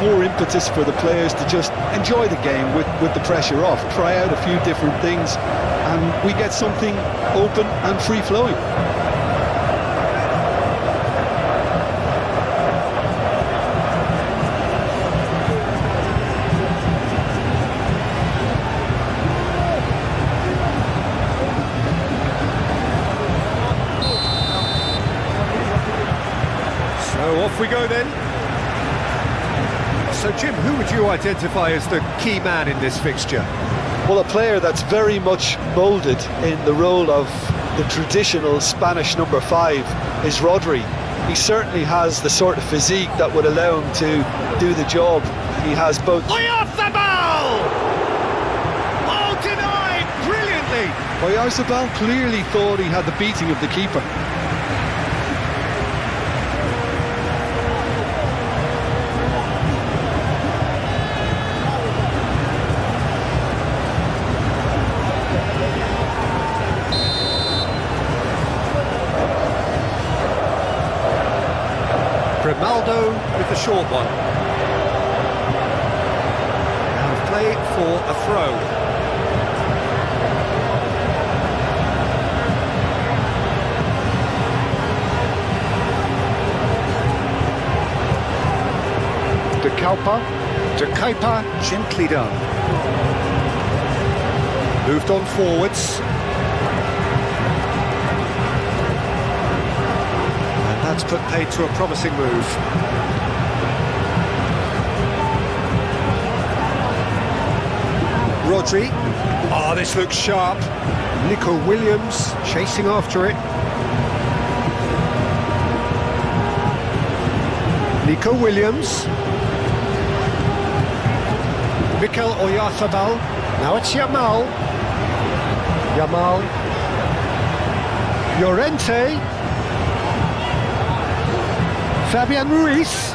more impetus for the players to just enjoy the game with the pressure off, try out a few different things, and we get something open and free-flowing. So off we go then. So Jim, who would you identify as the key man in this fixture? Well, a player that's very much moulded in the role of the traditional Spanish number 5 is Rodri. He certainly has the sort of physique that would allow him to do the job. He has both... Oyarzabal! Oh, denied brilliantly! Oyarzabal clearly thought he had the beating of the keeper. Grimaldo with the short one. Now play for a throw. De Kuiper, gently done. Moved on forwards. And that's put paid to a promising move. Rodri. Oh, this looks sharp. Nico Williams chasing after it. Nico Williams. Mikel Oyarzabal. Now it's Yamal. Yamal. Llorente. Fabian Ruiz.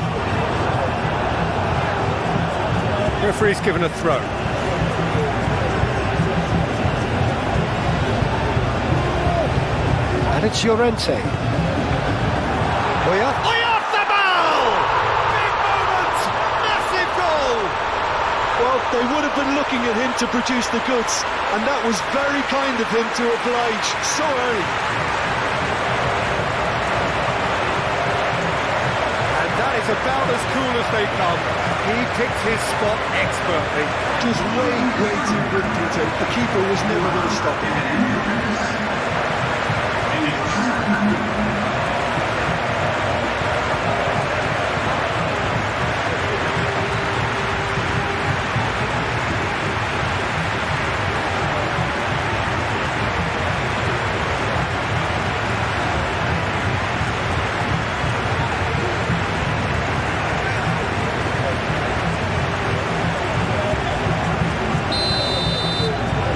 Referee's given a throw. And it's Llorente. Oyarzabal! Big moment! Massive goal! Well, they would have been looking at him to produce the goods, and that was very kind of him to oblige so early. And that is about as cool as they come. He picked his spot expertly. Just way too good, Peter. The keeper was never going to stop him.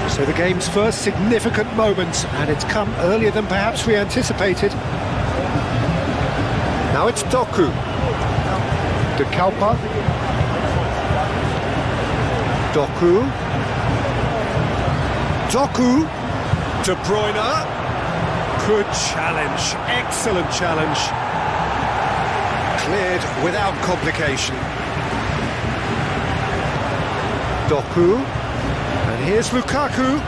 So the game's first significant moment, and it's come earlier than perhaps we anticipated. Now it's Doku. De Kuiper. Doku. De Bruyne. Good challenge. Excellent challenge. Cleared without complication. Doku. And here's Lukaku.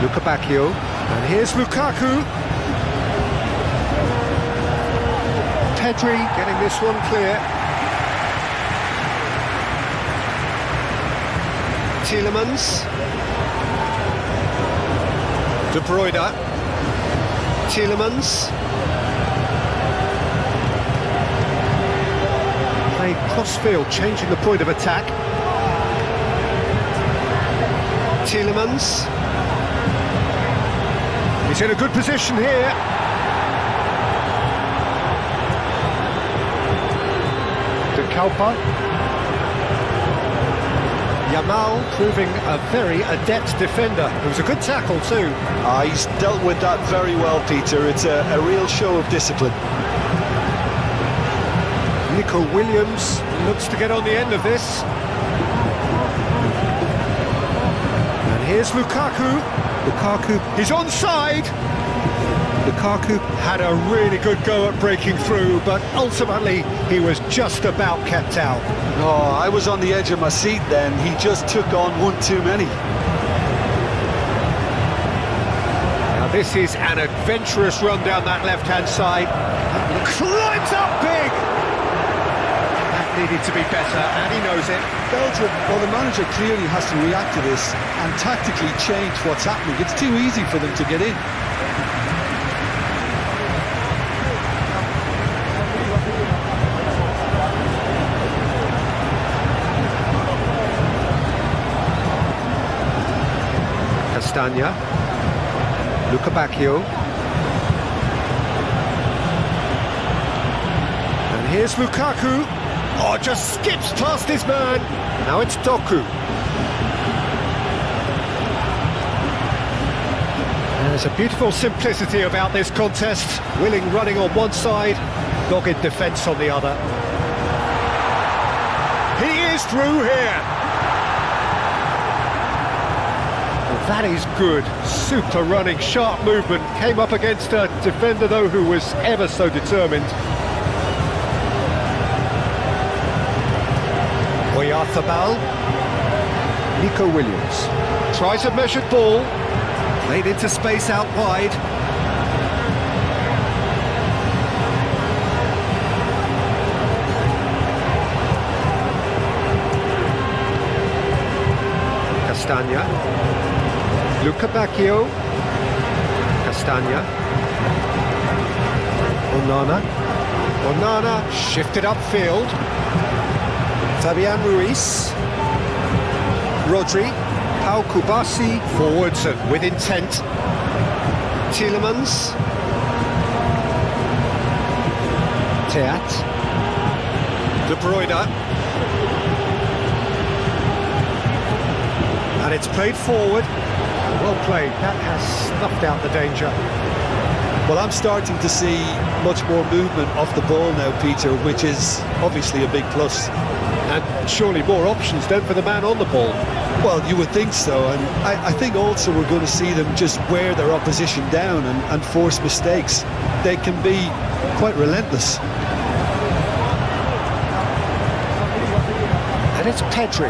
And here's Lukaku. Pedri getting this one clear. Tielemans. De Bruyne. Tielemans. Playing cross-field, changing the point of attack. Tielemans. He's in a good position here. De Kuiper. Yamal proving a very adept defender. It was a good tackle too. He's dealt with that very well, Peter. It's a real show of discipline. Nico Williams looks to get on the end of this. Here's Lukaku. He's onside. Lukaku had a really good go at breaking through, but ultimately he was just about kept out. Oh, I was on the edge of my seat then. He just took on one too many. Now this is an adventurous run down that left-hand side. Climbs up big. That needed to be better, and he knows it. Belgium, well, the manager clearly has to react to this and tactically change what's happening. It's too easy for them to get in. Castagna. Lukaku. And here's Lukaku. Oh, just skips past his man. Now it's Doku. There's a beautiful simplicity about this contest. Willing running on one side, dogged defence on the other. He is through here. Well, that is good. Super running, sharp movement. Came up against a defender, though, who was ever so determined. Oyarzabal. Nico Williams tries a measured ball, played into space out wide. Castagna. Luca Bacchio. Castagna. Onana. Onana shifted upfield. Fabian Ruiz. Rodri. Pau Kubasi. Forwards and with intent. Tielemans. Teat. De Bruyne. And it's played forward. Well played. That has snuffed out the danger. Well, I'm starting to see much more movement off the ball now, Peter, which is obviously a big plus. And surely more options then for the man on the ball. Well, you would think so, and I think also we're going to see them just wear their opposition down and force mistakes. They can be quite relentless. And it's Pedri.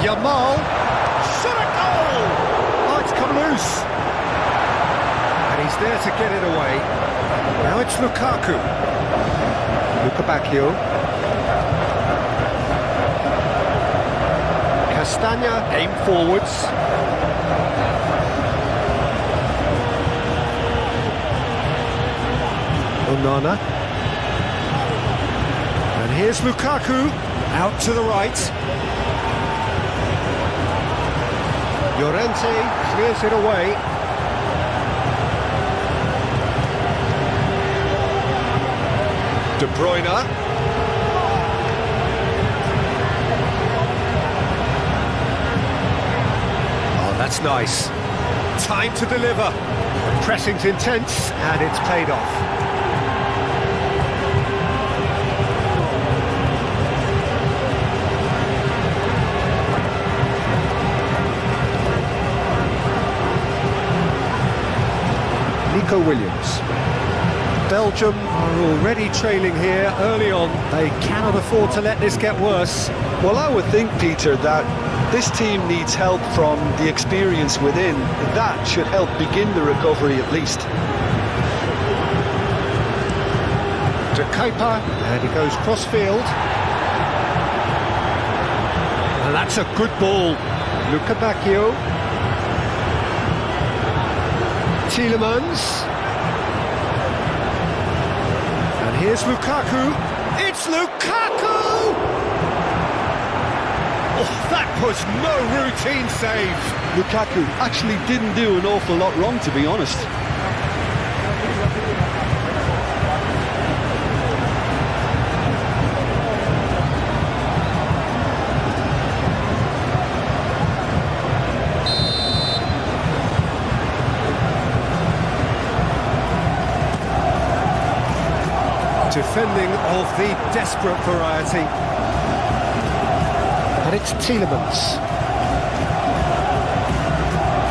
Yamal. Shot a goal! Oh, it's come loose. And he's there to get it away. Now it's Lukaku. Luca Bacchio. Castagna aim forwards. Onana. And here's Lukaku out to the right. Llorente clears it away. De Bruyne. Oh, that's nice. Time to deliver. The pressing's intense and it's paid off. Williams. Belgium are already trailing here early on. They cannot afford to let this get worse. Well, I would think, Peter, that this team needs help from the experience within. That should help begin the recovery at least. To Kuiper, and he goes cross-field. And that's a good ball. Luca Bacchio. Tielemans. And here's Lukaku. It's Lukaku! Oh, that was no routine save. Lukaku actually didn't do an awful lot wrong, to be honest. Defending of the desperate variety. And it's Tielemans.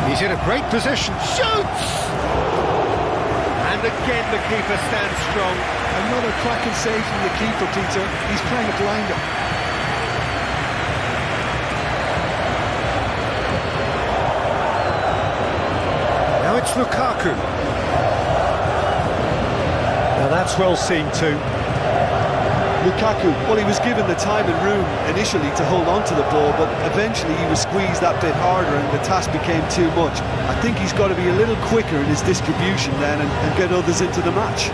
He's in a great position. Shoots! And again the keeper stands strong. Another cracking save from the keeper, Peter. He's playing a blinder. Now it's Lukaku. Now that's well seen too. Lukaku, well, he was given the time and room initially to hold on to the ball, but eventually he was squeezed that bit harder and the task became too much. I think he's got to be a little quicker in his distribution then and get others into the match.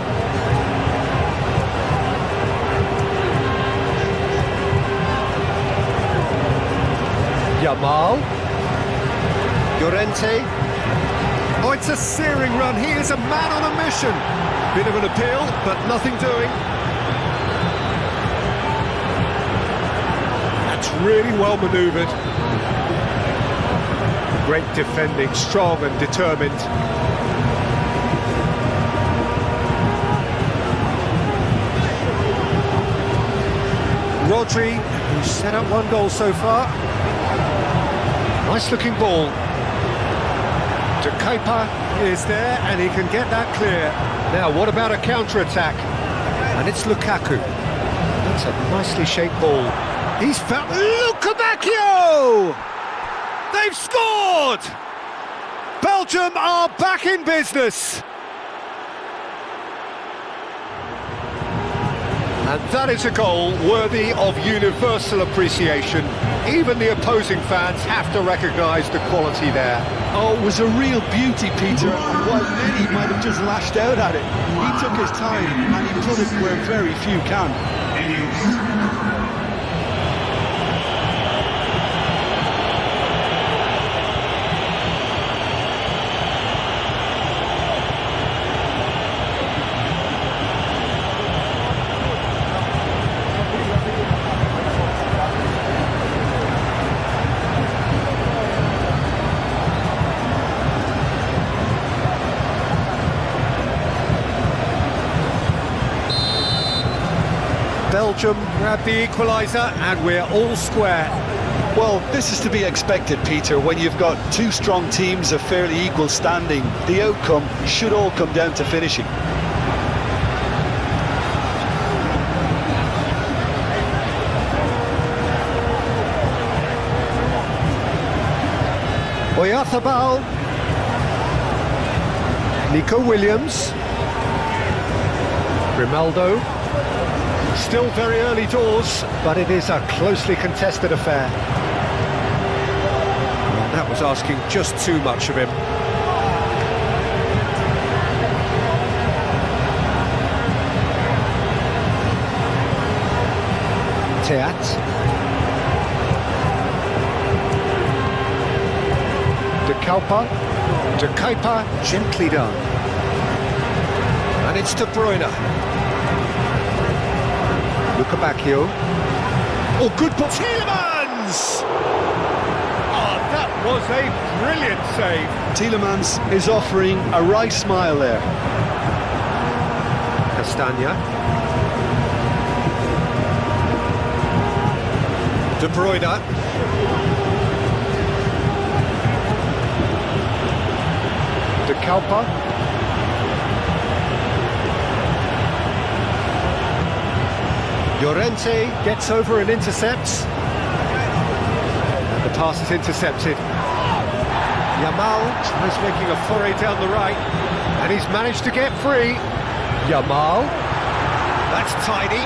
Yamal. Llorente. Oh, it's a searing run. He is a man on a mission. Bit of an appeal, but nothing doing. That's really well manoeuvred. Great defending, strong and determined. Rodri, who's set up one goal so far. Nice looking ball. To Kuiper is there and he can get that clear. Now what about a counter-attack? And it's Lukaku. That's a nicely shaped ball. He's found Luca Bacchio! They've scored! Belgium are back in business. And that is a goal worthy of universal appreciation. Even the opposing fans have to recognise the quality there. Oh, it was a real beauty, Peter, and while many might have just lashed out at it, he took his time and he put it where very few can. Belgium grab the equaliser and we're all square. Well, this is to be expected, Peter. When you've got two strong teams of fairly equal standing, the outcome should all come down to finishing. Oyarzabal, Nico Williams, Grimaldo. Still very early doors, but it is a closely contested affair. And that was asking just too much of him. Teat. De Kuyper, gently done. And it's De Bruyne. Lukebakio. Oh, good ball. Tielemans! Oh, that was a brilliant save. Tielemans is offering a wry smile there. Castagna. De Bruyne. De Kuyper. Llorente gets over and intercepts. And the pass is intercepted. Yamal tries making a foray down the right, and he's managed to get free. Yamal, that's tidy.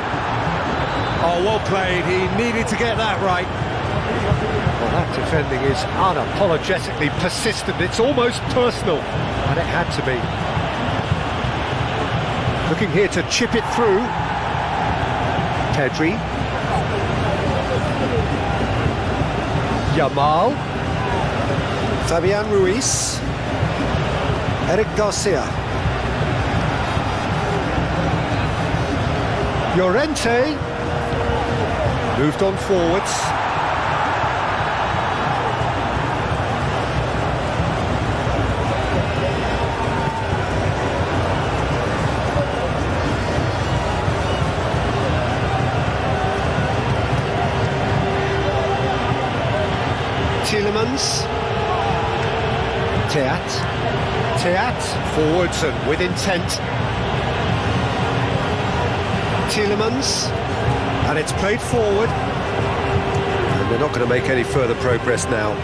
Oh, well played, he needed to get that right. Well, that defending is unapologetically persistent, it's almost personal, and it had to be. Looking here to chip it through. Pedri, Yamal, Fabian Ruiz, Eric Garcia, Llorente, moved on forwards. Tielemans, Teat, forwards and with intent. Tielemans, and it's played forward. And they're not going to make any further progress now.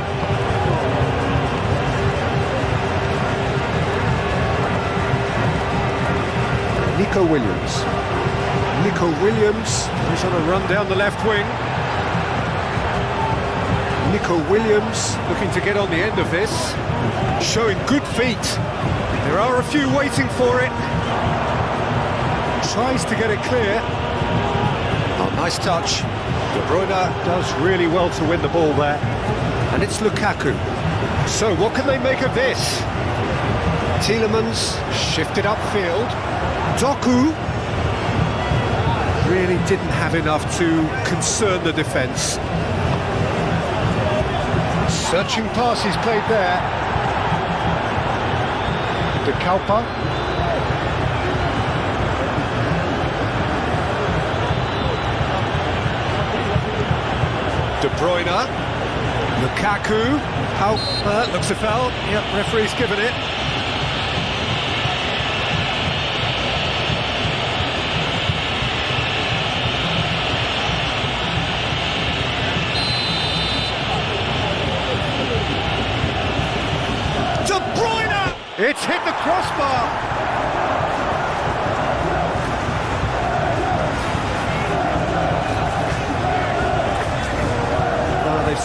Nico Williams. He's on a run down the left wing. Nico Williams looking to get on the end of this, showing good feet. There are a few waiting for it. Tries to get it clear. Oh, nice touch. De Bruyne does really well to win the ball there. And it's Lukaku. So what can they make of this? Tielemans shifted upfield. Doku really didn't have enough to concern the defence. Searching pass he's played there. De Kuyper. De Bruyne. Lukaku. How? That looks a foul. Yep, referee's given it. It's hit the crossbar.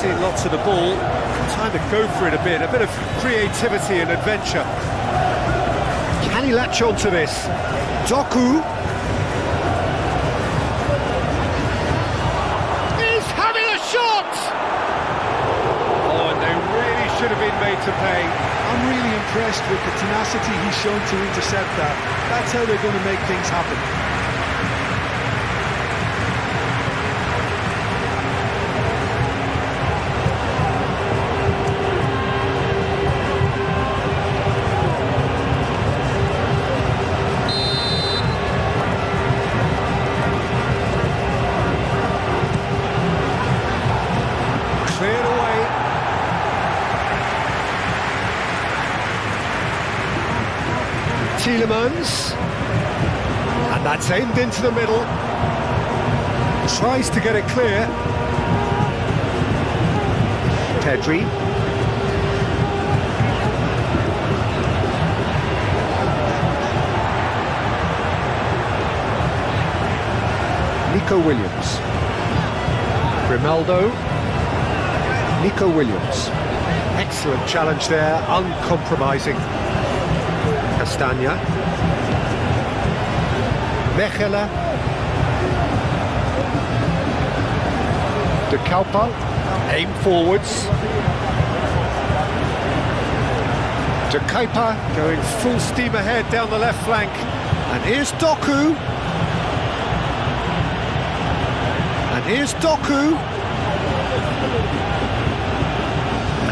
seeing lots of the ball. Time to go for it a bit of creativity and adventure. Can he latch on to this? Doku is having a shot! Oh, and they really should have been made to pay. I'm really impressed with the tenacity he's shown to intercept that. That's how they're going to make things happen. Cleared away. Tielemans, and that's aimed into the middle. Tries to get it clear. Pedri. Nico Williams. Grimaldo. Nico Williams. Excellent challenge there, uncompromising. Castagna. Mechelen. De Kalpa. Aim forwards. De Kuiper going full steam ahead down the left flank. And here's Doku. And here's Doku.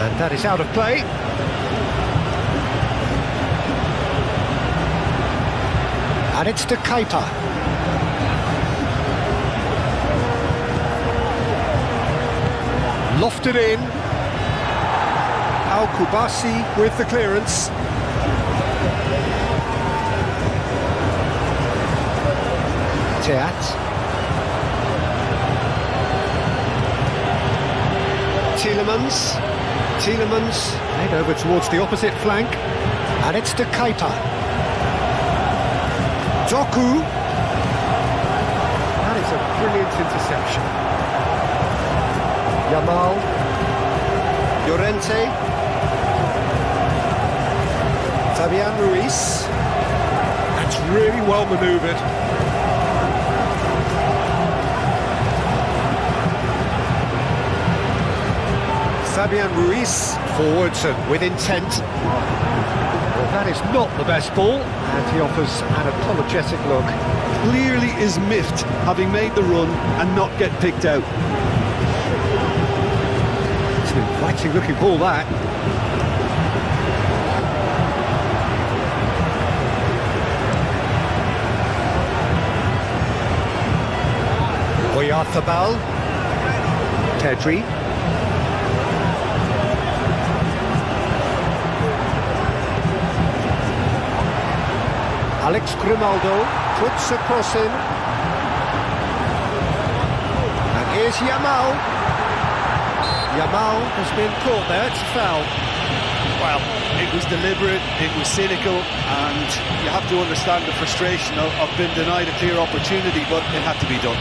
And that is out of play. And it's De Kuiper. Lofted in. Al-Kubasi with the clearance. Teat. Tielemans head over towards the opposite flank, and it's De Kuiper. Doku. That is a brilliant interception. Yamal. Llorente. Fabian Ruiz. That's really well manoeuvred. Fabian Ruiz forwards and with intent. Well, that is not the best ball, and he offers an apologetic look. Clearly is miffed having made the run and not get picked out. It's an inviting looking ball, that. Oyarzabal. Pedri. Alex Grimaldo puts a cross in. And here's Yamal. Yamal has been caught there, it's a foul. Well, it was deliberate, it was cynical, and you have to understand the frustration of being denied a clear opportunity, but it had to be done.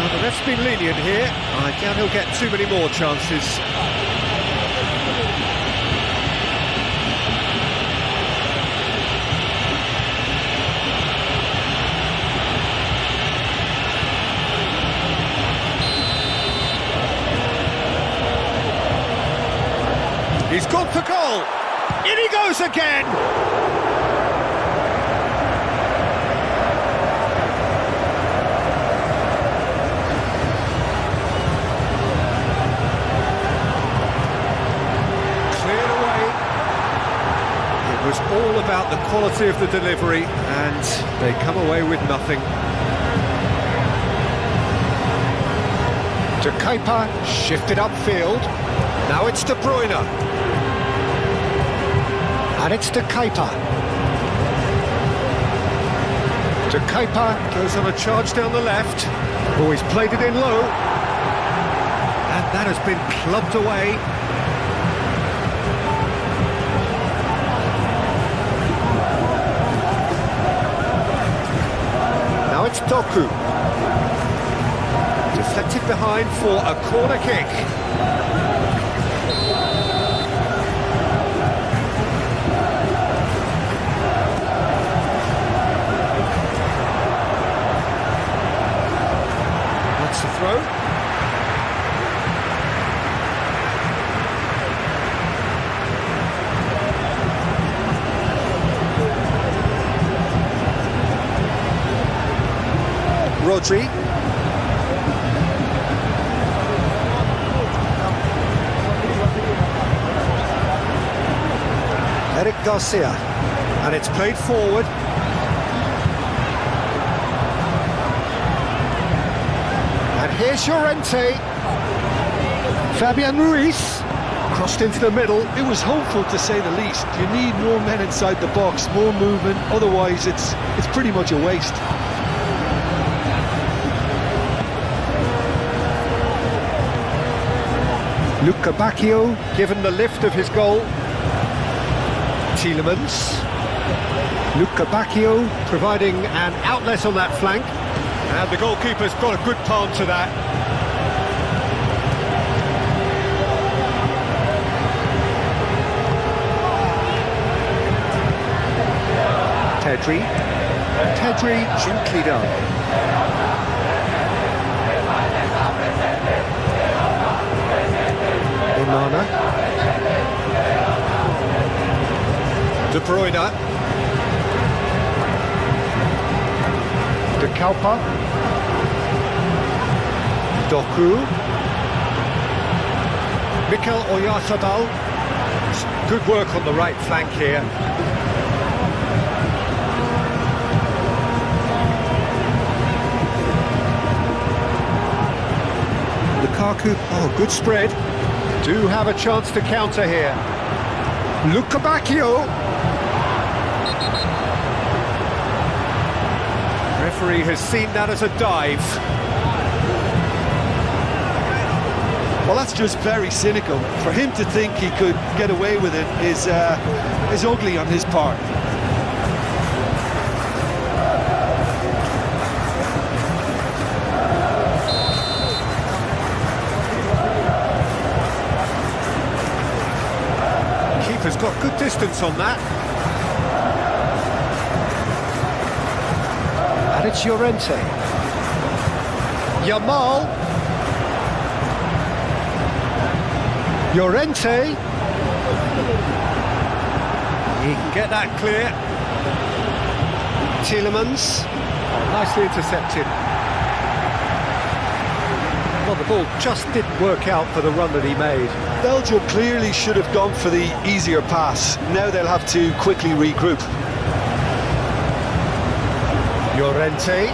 Well, the ref's been lenient here. I doubt he'll get too many more chances. He's gone for goal. In he goes again. Cleared away. It was all about the quality of the delivery, and they come away with nothing. De Kuiper shifted upfield. Now it's De Bruyne. And it's De Kuiper. De Kuiper goes on a charge down the left. Oh, he's played it in low. And that has been clubbed away. Now it's Doku. Deflected behind for a corner kick. That's the throw. Rodri. Eric Garcia. And it's played forward. And here's Llorente. Fabian Ruiz. Crossed into the middle. It was hopeful, to say the least. You need more men inside the box, more movement. Otherwise, it's pretty much a waste. Luca Bacchio given the lift of his goal. Tielemans. Luca Bacchio providing an outlet on that flank. And the goalkeeper's got a good palm to that. Pedri gently done. Onana. De Bruyne. De Kalpa. Doku. Mikel Oyarzabal. Good work on the right flank here. Lukaku. Oh, good spread. Do have a chance to counter here. Luca Bacchio. Referee has seen that as a dive. Well, that's just very cynical. For him to think he could get away with it is ugly on his part. Has got good distance on that. And it's Llorente. Yamal. Llorente. He can get that clear. Tielemans. Nicely intercepted. Well, the ball just didn't work out for the run that he made. Belgium clearly should have gone for the easier pass. Now they'll have to quickly regroup. Llorente.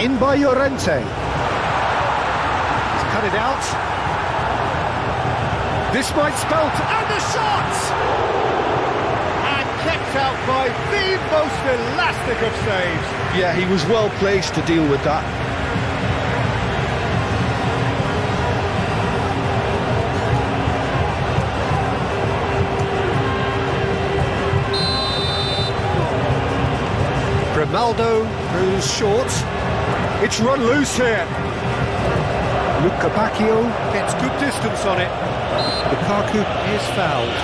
In by Llorente. He's cut it out. This might spell... And the shot! And kept out by the most elastic of saves. Yeah, he was well placed to deal with that. Ronaldo goes short. It's run loose here. Luca Bacchio gets good distance on it. Lukaku is fouled.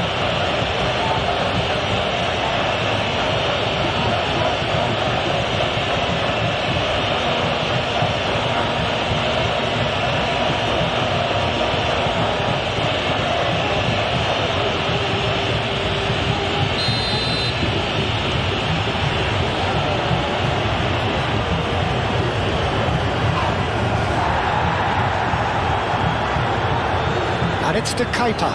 And it's De Keita.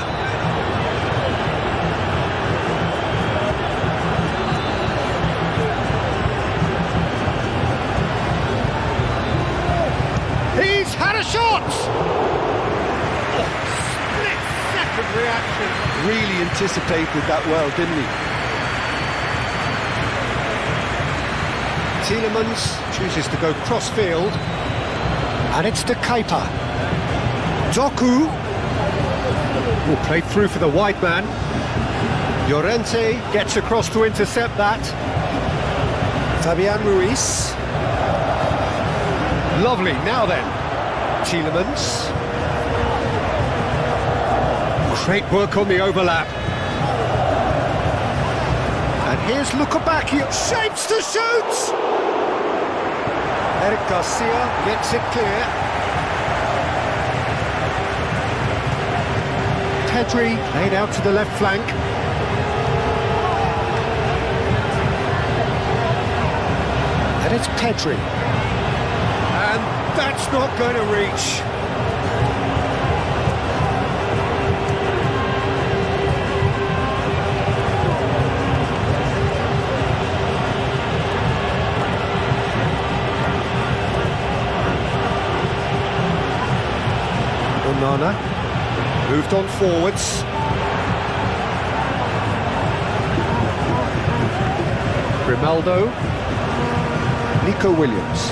He's had a shot! Oh, split-second reaction. Really anticipated that well, didn't he? Tielemans chooses to go cross-field. And it's De Keita. Doku. Played through for the wide man. Llorente gets across to intercept that. Fabian Ruiz. Lovely, now then. Tielemans. Great work on the overlap. And here's Lukabaki, shapes to shoot! Eric Garcia gets it clear. Pedri laid out to the left flank. And it's Pedri. And that's not going to reach. Onana moved on forwards. Grimaldo. Nico Williams.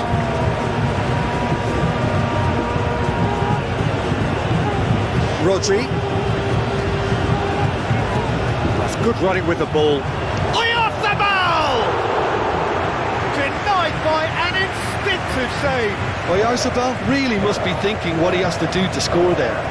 Rodri. That's good running with the ball. Oyarzabal! Denied by an instinctive save. Oyarzabal really must be thinking what he has to do to score there.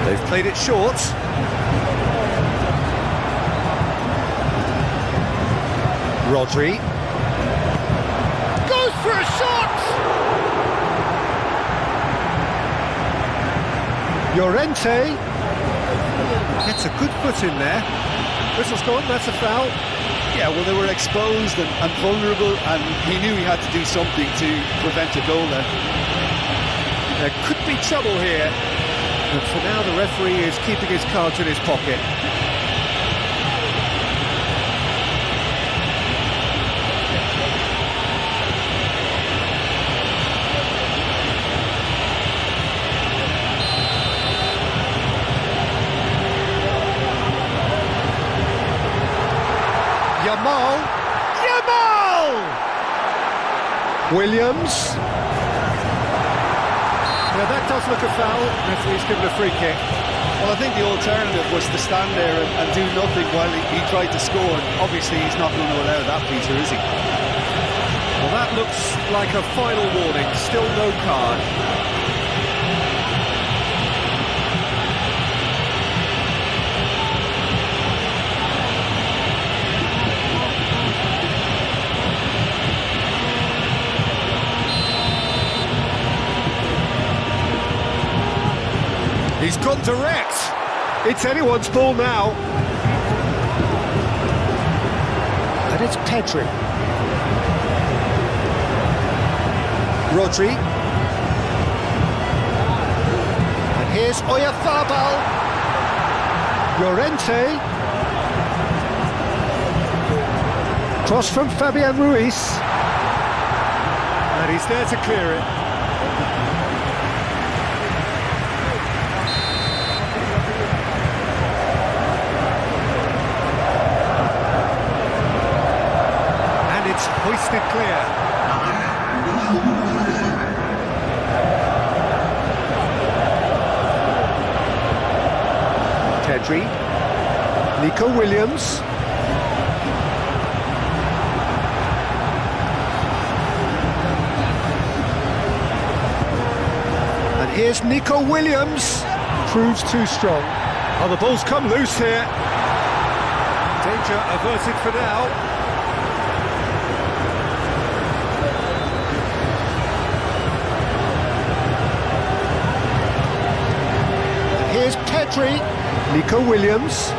They've played it short. Rodri. Goes for a shot! Llorente. Gets a good foot in there. Whistle's gone, that's a foul. Yeah, well, they were exposed and vulnerable, and he knew he had to do something to prevent a goal there. There could be trouble here. But for now, the referee is keeping his cards in his pocket. Yamal! Williams! Now that does look a foul. Referee's given a free kick. Well, I think the alternative was to stand there and do nothing while he tried to score. Obviously, he's not going to allow that, Peter, is he? Well, that looks like a final warning. Still no card. He's gone direct. It's anyone's ball now. And it's Pedri. Rodri. And here's Oyarzabal. Llorente. Cross from Fabian Ruiz. And he's there to clear it. Hoisted clear. Pedri. Nico Williams. And here's Nico Williams. Proves too strong. Oh, the ball's come loose here. Danger averted for now. Here's Pedri, Nico Williams.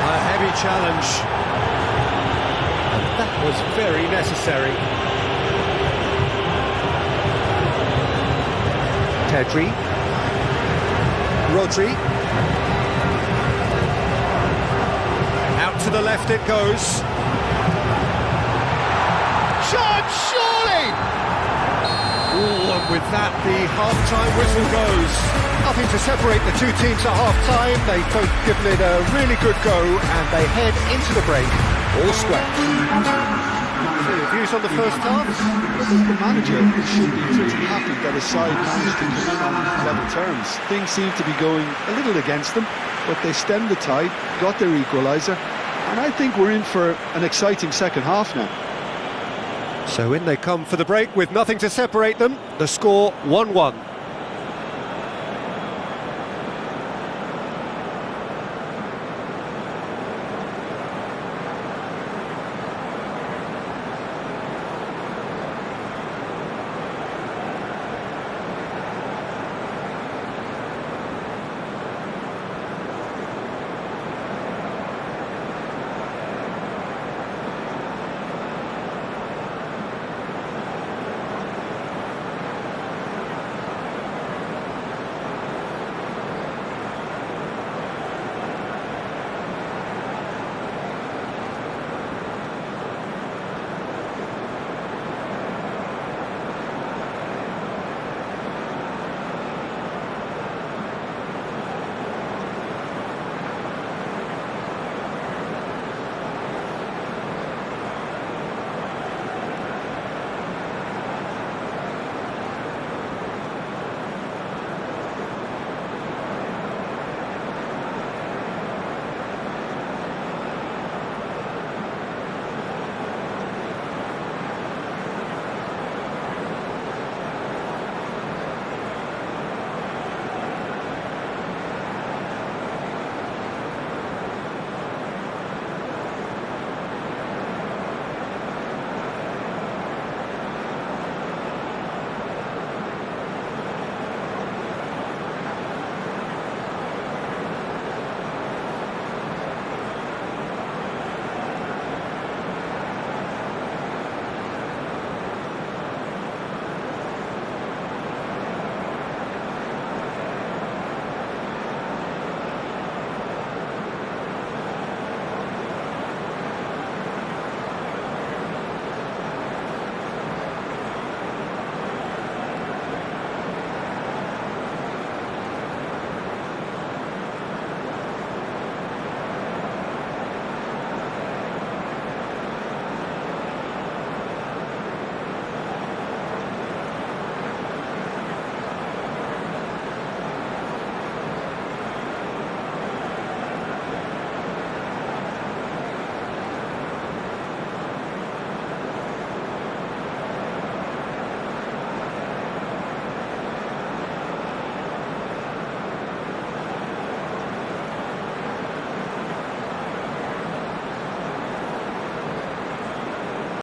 A heavy challenge. And that was very necessary. Pedri. Rodri. Out to the left it goes. Surely! Ooh, and with that, the half-time whistle goes. Nothing to separate the two teams at half-time. They've both given it a really good go, and they head into the break all square. So your views on the first half? Well, the manager should be pretty happy that his side managed to come in on level terms. Things seem to be going a little against them, but they stemmed the tide, got their equaliser, and I think we're in for an exciting second half now. So in they come for the break with nothing to separate them. The score 1-1.